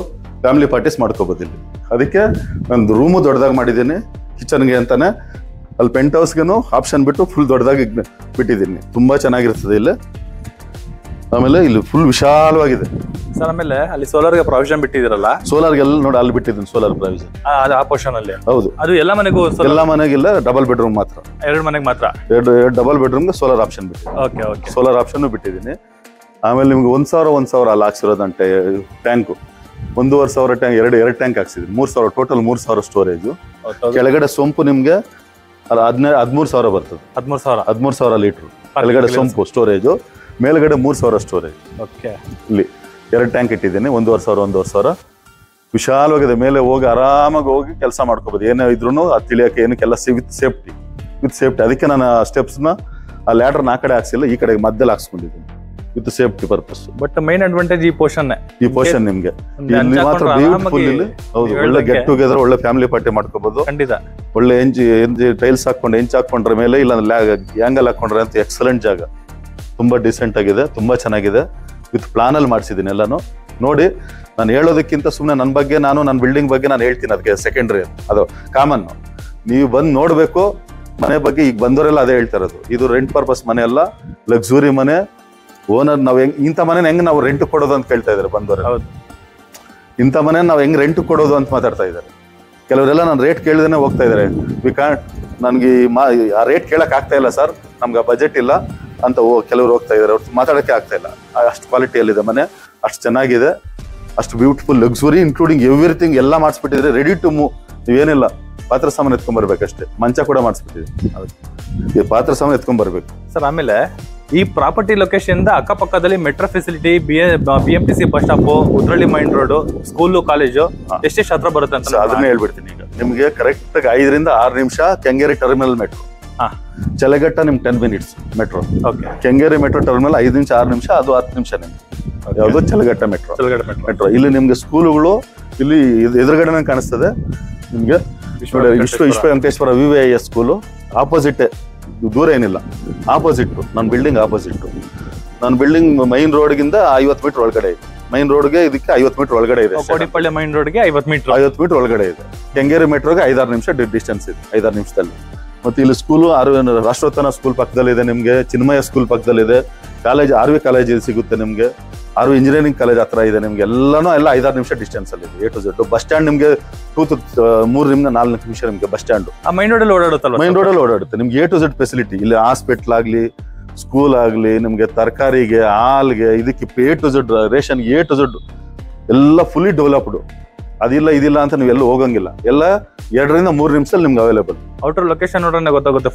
ಫ್ಯಾಮಿಲಿ ಪಾರ್ಟೀಸ್ ಮಾಡ್ಕೋಬಹುದು ಇಲ್ಲಿ. ಅದಕ್ಕೆ ಒಂದು ರೂಮು ದೊಡ್ಡದಾಗಿ ಮಾಡಿದ್ದೀನಿ ಕಿಚನ್ಗೆ ಅಂತಾನೆ. ಅಲ್ಲಿ ಪೆಂಟ್ ಹೌಸ್ಗೆನು ಆಪ್ಷನ್ ಬಿಟ್ಟು ಫುಲ್ ದೊಡ್ಡದಾಗಿ ಬಿಟ್ಟಿದ್ದೀನಿ. ತುಂಬಾ ಚೆನ್ನಾಗಿರ್ತದೆ ಇಲ್ಲಿ. ಆಮೇಲೆ ಇಲ್ಲಿ ಫುಲ್ ವಿಶಾಲವಾಗಿದೆ. ಸರ್ ಆಮೇಲೆ ಅಲ್ಲಿ ಸೋಲಾರ್ಗೆ ಪ್ರಾವಿಷನ್ ಬಿಟ್ಟಿದಿರಲ್ಲ, ಸೋಲಾರ್ಗೆಲ್ಲ ನೋಡಿ ಅಲ್ಲಿ ಬಿಟ್ಟಿದ್ದೀನಿ ಸೋಲಾರ್ ಪ್ರಾವಿಷನ್. ಅದು ಆ ಪೋರ್ಷನ್ ಅಲ್ಲಿ ಹೌದು, ಅದು ಎಲ್ಲ ಮನೆಗೂ ಎಲ್ಲ ಮನೆಗಿಲ್ಲ, ಡಬಲ್ ಬೆಡ್ರೂಮ್ ಮಾತ್ರ, 2 ಮನೆಗೆ ಮಾತ್ರ ಎರಡು ಡಬಲ್ ಬೆಡ್ರೂಮ್ಗೆ ಸೋಲಾರ್ ಆಪ್ಷನ್ ಬಿಟ್ಟಿದ್ದೀನಿ. ಓಕೆ ಓಕೆ, ಸೋಲಾರ್ ಆಪ್ಷನ್ ಬಿಟ್ಟಿದ್ದೀನಿ. ಆಮೇಲೆ ನಿಮ್ಗೆ 1,000 ಅಲ್ಲಿ ಹಾಕ್ಸಿರೋದಂತೆ ಟ್ಯಾಂಕು, 1,500 ಟ್ಯಾಂಕ್, ಎರಡು ಟ್ಯಾಂಕ್ ಹಾಕ್ಸಿದ್ರಿ, 3,000 ಟೋಟಲ್, 3,000 ಸ್ಟೋರೇಜು. ಕೆಳಗಡೆ ಸೊಂಪು ನಿಮ್ಗೆ 13,000 ಬರ್ತದೆ, 13,000 ಲೀಟ್ರು ಕೆಳಗಡೆ ಸೊಂಪು ಸ್ಟೋರೇಜು, ಮೇಲ್ಗಡೆ 3,000 ಸ್ಟೋರೇಜ್. ಓಕೆ, ಇಲ್ಲಿ 2 ಟ್ಯಾಂಕ್ ಇಟ್ಟಿದ್ದೀನಿ, 1,500 ವಿಶಾಲವಾಗಿದೆ. ಮೇಲೆ ಹೋಗಿ ಆರಾಮಾಗಿ ಹೋಗಿ ಕೆಲಸ ಮಾಡ್ಕೋಬೋದು, ಏನೇ ಇದ್ರೂ ಅದು ತಿಳಿಯೋಕೆ ಏನಕ್ಕೆಲ್ಲ ವಿತ್ ಸೇಫ್ಟಿ. ಅದಕ್ಕೆ ನಾನು ಸ್ಟೆಪ್ಸ್ನ ಆ ಲ್ಯಾಡ್ರನ್ನ ಆ ಕಡೆ ಹಾಕ್ಸಿಲ್ಲ, ಈ ಕಡೆ ಮಧ್ಯದಲ್ಲಿ ಹಾಕ್ಸ್ಕೊಂಡಿದ್ದೀನಿ with safety purpose. But main advantage ಈ ಪೋರ್ಷನ್ ನಿಮ್ಗೆ ಮಾತ್ರ ಬ್ಯೂಟಿಫುಲ್. ಇಲ್ಲಿ ಹೌದು, ಒಳ್ಳೆ ಗೆಟ್ ಟುಗೆದರ್, ಒಳ್ಳೆ ಫ್ಯಾಮಿಲಿ ಪಾರ್ಟಿ ಮಾಡ್ಕೋಬಹುದು. ಖಂಡಿತ ಒಳ್ಳೆ ಟೈಲ್ಸ್ ಹಾಕೊಂಡು ಹೆಂಚ್ ಹಾಕೊಂಡ್ರೆ ಮೇಲೆ, ಇಲ್ಲ ಆಂಗಲ್ ಹಾಕೊಂಡ್ರೆ ಅಂತ ಎಕ್ಸಲೆಂಟ್ ಜಾಗ, ತುಂಬಾ ಡಿಸೆಂಟ್ ಆಗಿದೆ, ತುಂಬಾ ಚೆನ್ನಾಗಿದೆ. ವಿತ್ ಪ್ಲಾನ್ ಅಲ್ಲಿ ಮಾಡಿಸಿದ್ದೀನಿ ಎಲ್ಲಾನು. ನೋಡಿ, ನಾನು ಹೇಳೋದಕ್ಕಿಂತ ಸುಮ್ಮನೆ ನನ್ನ ಬಗ್ಗೆ, ನನ್ನ ಬಿಲ್ಡಿಂಗ್ ಬಗ್ಗೆ ನಾನು ಹೇಳ್ತೀನಿ, ಅದಕ್ಕೆ ಸೆಕೆಂಡ್ರಿ, ಅದು ಕಾಮನ್. ನೀವು ಬಂದು ನೋಡ್ಬೇಕು ಮನೆ ಬಗ್ಗೆ. ಈಗ ಬಂದವರೆಲ್ಲ ಅದೇ ಹೇಳ್ತಾ ಇರೋದು, ಇದು ರೆಂಟ್ ಪರ್ಪಸ್ ಮನೆ ಅಲ್ಲ, ಲಕ್ಸುರಿ ಮನೆ. ಓನರ್ ನಾವು ಇಂಥ ಮನೆ ಹೆಂಗ್ ನಾವು ರೆಂಟ್ ಕೊಡೋದು ಅಂತ ಕೇಳ್ತಾ ಇದಾರೆ ಬಂದವರು. ಹೌದು, ಇಂಥ ಮನೆ ನಾವು ಹೆಂಗ್ ರೆಂಟ್ ಕೊಡೋದು ಅಂತ ಮಾತಾಡ್ತಾ ಇದ್ದಾರೆ. ಕೆಲವರೆಲ್ಲ ನಾನು ರೇಟ್ ಕೇಳಿದೇನೆ ಹೋಗ್ತಾ ಇದಾರೆ. ನನ್ಗೆ ಆ ರೇಟ್ ಕೇಳಕ್ ಆಗ್ತಾ ಇಲ್ಲ ಸರ್, ನಮ್ಗೆ ಬಜೆಟ್ ಇಲ್ಲ ಅಂತ ಕೆಲವರು ಹೋಗ್ತಾ ಇದಾರೆ. ಅವ್ರು ಮಾತಾಡಕ್ಕೆ ಆಗ್ತಾ ಇಲ್ಲ. ಅಷ್ಟು ಕ್ವಾಲಿಟಿಯಲ್ಲಿದೆ ಮನೆ, ಅಷ್ಟು ಚೆನ್ನಾಗಿದೆ, ಅಷ್ಟು ಬ್ಯೂಟಿಫುಲ್ ಲಕ್ಸುರಿ, ಇನ್ಕ್ಲೂಡಿಂಗ್ ಎವ್ರಿಥಿಂಗ್ ಎಲ್ಲ ಮಾಡಿಸ್ಬಿಟ್ಟಿದ್ರೆ, ರೆಡಿ ಟು ಮೂವ್. ನೀವೇನಿಲ್ಲ, ಪಾತ್ರ ಸಾಮಾನು ಎತ್ಕೊಂಡ್ಬರ್ಬೇಕಷ್ಟೇ, ಮಂಚ ಕೂಡ ಮಾಡಿಸ್ಬಿಟ್ಟಿದೆ, ಪಾತ್ರ ಸಾಮಾನು ಎತ್ಕೊಂಡ್ಬರ್ಬೇಕು ಸರ್. ಆಮೇಲೆ ಈ ಪ್ರಾಪರ್ಟಿ ಲೊಕೇಶನ್ ಇಂದ ಅಕ್ಕಪಕ್ಕದಲ್ಲಿ metro facility, BMTC bus stop, Uttarahalli main road, school, college ಎಷ್ಟೆಷ್ಟು ಹತ್ರ ಬರುತ್ತೆ ಅಂತ ಅದನ್ನೇ ಹೇಳ್ಬಿಡ್ತೀನಿ. ಈಗ ನಿಮ್ಗೆ ಕರೆಕ್ಟ್ ಆಗಿ 5 ರಿಂದ 6 ನಿಮಿಷ ಕೆಂಗೇರಿ ಟರ್ಮಿನಲ್ ಮೆಟ್ರೋ, ಚಲಘಟ್ಟ ನಿಮ್ಗೆ 10 minutes metro. Kengeri metro terminal 5 ನಿಮಿಷ 6 ನಿಮಿಷ, ಅದು 10 ನಿಮಿಷ ನಿಮ್ಗೆ. ಯಾವುದು ಚಲಘಟ್ಟ ಮೆಟ್ರೋ. ಇಲ್ಲಿ ನಿಮ್ಗೆ ಸ್ಕೂಲುಗಳು ಇಲ್ಲಿ ಎದುರುಗಡೆನೇ ಕಾಣಿಸ್ತದೆ ನಿಮ್ಗೆ. ವಿಶ್ವ ವೆಂಕಟೇಶ್ವರ VVIS ಸ್ಕೂಲು ಆಪೋಸಿಟ್, ದೂರ ಏನಿಲ್ಲ, ಆಪೋಸಿಟ್ ನನ್ನ ಬಿಲ್ಡಿಂಗ್ ಆಪೋಸಿಟ್. ನನ್ನ ಬಿಲ್ಡಿಂಗ್ ಮೈನ್ ರೋಡ್ಗಿಂತ 50 ಮೀಟರ್ ಒಳಗಡೆ ಇದೆ. ಮೈನ್ ರೋಡ್ಗೆ ಇದಕ್ಕೆ 50 ಮೀಟರ್ ಒಳಗಡೆ ಇದೆ. ಕೋಡಿಪಳ್ಳಿ ಮೈನ್ ರೋಡ್ಗೆ 50 ಮೀಟರ್ ಒಳಗಡೆ ಇದೆ. ಕೆಂಗೇರಿ ಮೆಟ್ರೋಗೆ 5-6 ನಿಮಿಷ ಡಿಸ್ಟೆನ್ಸ್ ಇದೆ, 5-6 ನಿಮಿಷದಲ್ಲಿ. ಮತ್ತೆ ಇಲ್ಲಿ ಸ್ಕೂಲು ರಾಷ್ಟ್ರೋತ್ತನ ಸ್ಕೂಲ್ ಪಕ್ಕದಲ್ಲಿದೆ ನಿಮ್ಗೆ, ಚಿನ್ಮಯ ಸ್ಕೂಲ್ ಪಕ್ಕದಲ್ಲಿದೆ, ಕಾಲೇಜ್ RV ಕಾಲೇಜ್ ಸಿಗುತ್ತೆ ನಿಮ್ಗೆ, RV ಇಂಜಿನಿಯರಿಂಗ್ ಕಾಲೇಜ್ ಹತ್ರ ಇದೆ ನಿಮ್ಗೆ. ಎಲ್ಲ 5-6 ನಿಮಿಷ ಡಿಸ್ಟೆನ್ಸ್ ಅಲ್ಲಿ ಇದೆ, A to Z. Bus stand ನಿಮ್ಗೆ 3 ರಿಂದ 4 ನಿಮಿಷ ನಿಮ್ಗೆ ಬಸ್ ಸ್ಟ್ಯಾಂಡ್. ಮೈನ್ ರೋಡ್ ಓಡಾಡುತ್ತಲ್ಲ, ಮೈನ್ ರೋಡಲ್ಲಿ ಓಡಾಡುತ್ತೆ ನಿಮ್ಗೆ. A to Z ಫೆಸಿಲಿಟಿ ಇಲ್ಲಿ, ಹಾಸ್ಪಿಟಲ್ ಆಗ್ಲಿ, ಸ್ಕೂಲ್ ಆಗ್ಲಿ, ನಿಮ್ಗೆ ತರಕಾರಿಗೆ, ಹಾಲ್ಗೆ, ಇದಕ್ಕೆ A to Z, ration A to Z ಎಲ್ಲ ಫುಲ್ಲಿ ಡೆವಲಪ್ಡ್. ಅದಿಲ್ಲ ಇದಿಲ್ಲ ಅಂತ ನೀವು ಎಲ್ಲೂ ಹೋಗಂಗಿಲ್ಲ, ಎಲ್ಲ 2 ರಿಂದ 3 ನಿಮಿಷದಲ್ಲಿ ನಿಮ್ಗೆ ಅವೈಲೇಬಲ್. ಔಟರ್ ಲೊಕೇಶನ್ ನೋಡೋಣ ಗೊತ್ತಾಗುತ್ತೆ,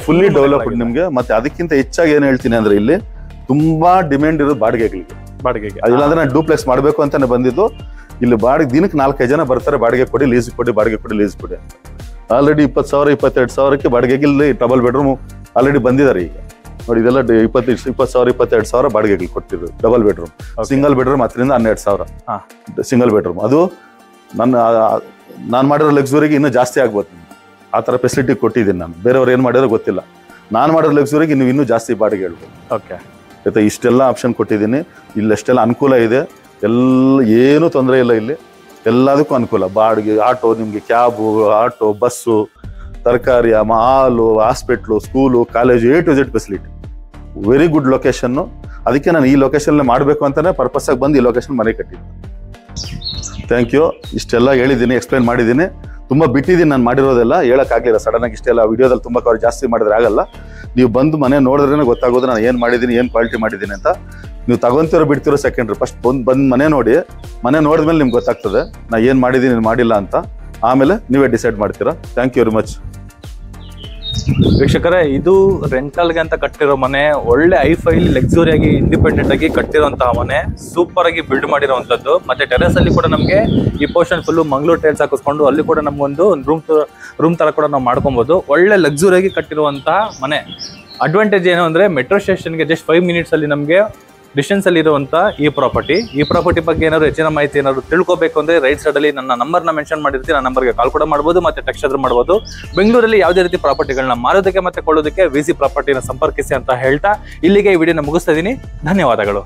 ಫುಲ್ಲಿ ಡೆವಲಪ್ಡ್ ನಿಮ್ಗೆ. ಮತ್ತೆ ಅದಕ್ಕಿಂತ ಹೆಚ್ಚಾಗಿ ಏನ್ ಹೇಳ್ತೀನಿ ಅಂದ್ರೆ, ಇಲ್ಲಿ ತುಂಬಾ ಡಿಮ್ಯಾಂಡ್ ಇರೋದು ಬಾಡಿಗೆಗೆ. ಅದಿಲ್ಲಾಂದ್ರೆ ನಾನು ಡೂಪ್ಲೆಕ್ಸ್ ಮಾಡ್ಬೇಕು ಅಂತಾನೆ ಬಂದಿದ್ದು. ಇಲ್ಲಿ ಬಾಡಿಗೆ ದಿನಕ್ಕೆ 4-5 ಜನ ಬರ್ತಾರೆ, ಬಾಡಿಗೆ ಕೊಡಿ, ಲೀಸ್ ಕೊಡಿ, ಬಾಡಿಗೆ ಕೊಡಿ, ಲೀಸ್ ಕೊಡಿ ಅಂತ. ಆಲ್ರೆಡಿ 20,000 22,000ಕ್ಕೆ ಬಾಡಿಗೆಗೆ ಇಲ್ಲಿ ಡಬಲ್ ಬೆಡ್ರೂಮ್ ಆಲ್ರೆಡಿ ಬಂದಿದ್ದಾರೆ. ಈಗ ನೋಡಿ, ಇದೆಲ್ಲ 20,000 22,000 ಬಾಡಿಗೆಗೆ ಕೊಟ್ಟಿದ್ರು ಡಬಲ್ ಬೆಡ್ರೂಮ್. ಸಿಂಗಲ್ ಬೆಡ್ರೂಮ್ 10 ರಿಂದ 12,000 ಸಿಂಗಲ್ ಬೆಡ್ರೂಮ್. ಅದು ನಾನು ಮಾಡಿರೋ ಲಕ್ಸುರಿಗೆ ಇನ್ನೂ ಜಾಸ್ತಿ ಆಗ್ಬೋದು. ಆ ಥರ ಫೆಸಿಲಿಟಿ ಕೊಟ್ಟಿದ್ದೀನಿ ನಾನು. ಬೇರೆಯವ್ರು ಏನು ಮಾಡಿರೋ ಗೊತ್ತಿಲ್ಲ. ನಾನು ಮಾಡಿರೋ ಲಕ್ಸುರಿಗೆ ನೀವು ಇನ್ನೂ ಜಾಸ್ತಿ ಬಾಡಿಗೆ ಹೇಳ್ಬೋದು. ಓಕೆ, ಆಯ್ತಾ? ಇಷ್ಟೆಲ್ಲ ಆಪ್ಷನ್ ಕೊಟ್ಟಿದ್ದೀನಿ. ಇಲ್ಲೆಷ್ಟೆಲ್ಲ ಅನುಕೂಲ ಇದೆ, ಏನೂ ತೊಂದರೆ ಇಲ್ಲ. ಇಲ್ಲಿ ಎಲ್ಲದಕ್ಕೂ ಅನುಕೂಲ. ಬಾಡಿಗೆ, ಆಟೋ, ನಿಮಗೆ ಕ್ಯಾಬು, ಆಟೋ, ಬಸ್ಸು, ತರಕಾರಿ, ಹಾಲು, hospital, school, college, A to Z facility. Very good location. ಅದಕ್ಕೆ ನಾನು ಈ ಲೊಕೇಶನ್ ಮಾಡಬೇಕು ಅಂತಾನೆ ಪರ್ಪಸ್ ಆಗಿ ಬಂದು ಈ ಲೊಕೇಶನ್ ಮನೆ ಕಟ್ಟಿದ್ದೆ. Thank you. ಇಷ್ಟೆಲ್ಲ ಹೇಳಿದ್ದೀನಿ, ಎಕ್ಸ್ಪ್ಲೈನ್ ಮಾಡಿದ್ದೀನಿ. ತುಂಬ ಬಿಟ್ಟಿದ್ದೀನಿ ನಾನು ಮಾಡಿರೋದೆಲ್ಲ, ಹೇಳೋಕ್ಕಾಗಲಿಲ್ಲ ಸಡನ್ ಆಗಿ. ಇಷ್ಟೆಲ್ಲ ವಿಡಿಯೋದಲ್ಲಿ ತುಂಬ ಕವರ್ ಜಾಸ್ತಿ ಮಾಡಿದ್ರೆ ಆಗಲ್ಲ. ನೀವು ಬಂದು ಮನೆ ನೋಡಿದ್ರೇ ಗೊತ್ತಾಗೋದು ನಾನು ಏನು ಮಾಡಿದ್ದೀನಿ, ಏನು ಕ್ವಾಲಿಟಿ ಮಾಡಿದ್ದೀನಿ ಅಂತ. ನೀವು ತಗೊಂತಿರೋ ಬಿಡ್ತಿರೋ ಸೆಕೆಂಡ್ರಿ. ಫಸ್ಟ್ ಬಂದು ಮನೆ ನೋಡಿ, ಮನೆ ನೋಡಿದ್ಮೇಲೆ ನಿಮ್ಗೆ ಗೊತ್ತಾಗ್ತದೆ ನಾನು ಏನು ಮಾಡಿದ್ದೀನಿ, ಏನು ಮಾಡಿಲ್ಲ ಅಂತ. ಆಮೇಲೆ ನೀವೇ ಡಿಸೈಡ್ ಮಾಡ್ತೀರಾ. Thank you very much. ವೀಕ್ಷಕರೇ, ಇದು ರೆಂಟಲ್ಗೆ ಅಂತ ಕಟ್ಟಿರೋ ಮನೆ. ಒಳ್ಳೆ ಐಫೈ ಲಕ್ಸುರಿಯಾಗಿ ಇಂಡಿಪೆಂಡೆಂಟ್ ಆಗಿ ಕಟ್ಟಿರುವಂತಹ ಮನೆ, ಸೂಪರ್ ಆಗಿ ಬಿಲ್ಡ್ ಮಾಡಿರುವಂತದ್ದು. ಮತ್ತೆ ಟೆರೆಸ್ ಅಲ್ಲಿ ಕೂಡ ನಮಗೆ ಈ ಪೋರ್ಷನ್ ಫುಲ್ ಮಂಗಳೂರು ಟೈಲ್ಸ್ ಹಾಕಿಸ್ಕೊಂಡು ಅಲ್ಲಿ ಕೂಡ ನಮ್ಗೊಂದು ರೂಮ್ ತರ ಕೂಡ ನಾವು ಮಾಡ್ಕೊಬಹುದು. ಒಳ್ಳೆ ಲಕ್ಸುರಿಯಾಗಿ ಕಟ್ಟಿರುವಂತಹ ಮನೆ. ಅಡ್ವಾಂಟೇಜ್ ಏನು ಅಂದ್ರೆ, ಮೆಟ್ರೋ ಸ್ಟೇಷನ್ಗೆ ಜಸ್ಟ್ 5 ಮಿನಿಟ್ಸ್ ಅಲ್ಲಿ ನಮಗೆ ಡಿಸ್ಟೆನ್ಸ್ ಅಲ್ಲಿ ಇರುವಂತ ಈ ಪ್ರಾಪರ್ಟಿ ಬಗ್ಗೆ ಏನಾದ್ರು ಹೆಚ್ಚಿನ ಮಾಹಿತಿ ಏನಾದ್ರು ತಿಳ್ಕೊಬೇಕು ಅಂದ್ರೆ, ರೈಟ್ ಸೈಡ್ ಅಲ್ಲಿ ನನ್ನ ನಂಬರ್ನ ಮೆನ್ಷನ್ ಮಾಡಿರ್ತೀನಿ. ಆ ನಂಬರ್ಗೆ ಕಾಲ್ ಕೂಡ ಮಾಡಬಹುದು, ಮತ್ತೆ ಟೆಕ್ಸ್ಟ್ ಆದ್ರೂ ಮಾಡಬಹುದು. ಬೆಂಗಳೂರಲ್ಲಿ ಯಾವುದೇ ರೀತಿ ಪ್ರಾಪರ್ಟಿಗಳನ್ನ ಮಾರೋದಕ್ಕೆ ಮತ್ತೆ ಕೊಳ್ಳೋದಕ್ಕೆ VC ಪ್ರಾಪರ್ಟಿನ ಸಂಪರ್ಕಿಸಿ ಅಂತ ಹೇಳ್ತಾ ಇಲ್ಲಿಗೆ ಈ ವಿಡಿಯೋನ ಮುಗಿಸ್ತಾ ಇದೀನಿ. ಧನ್ಯವಾದಗಳು.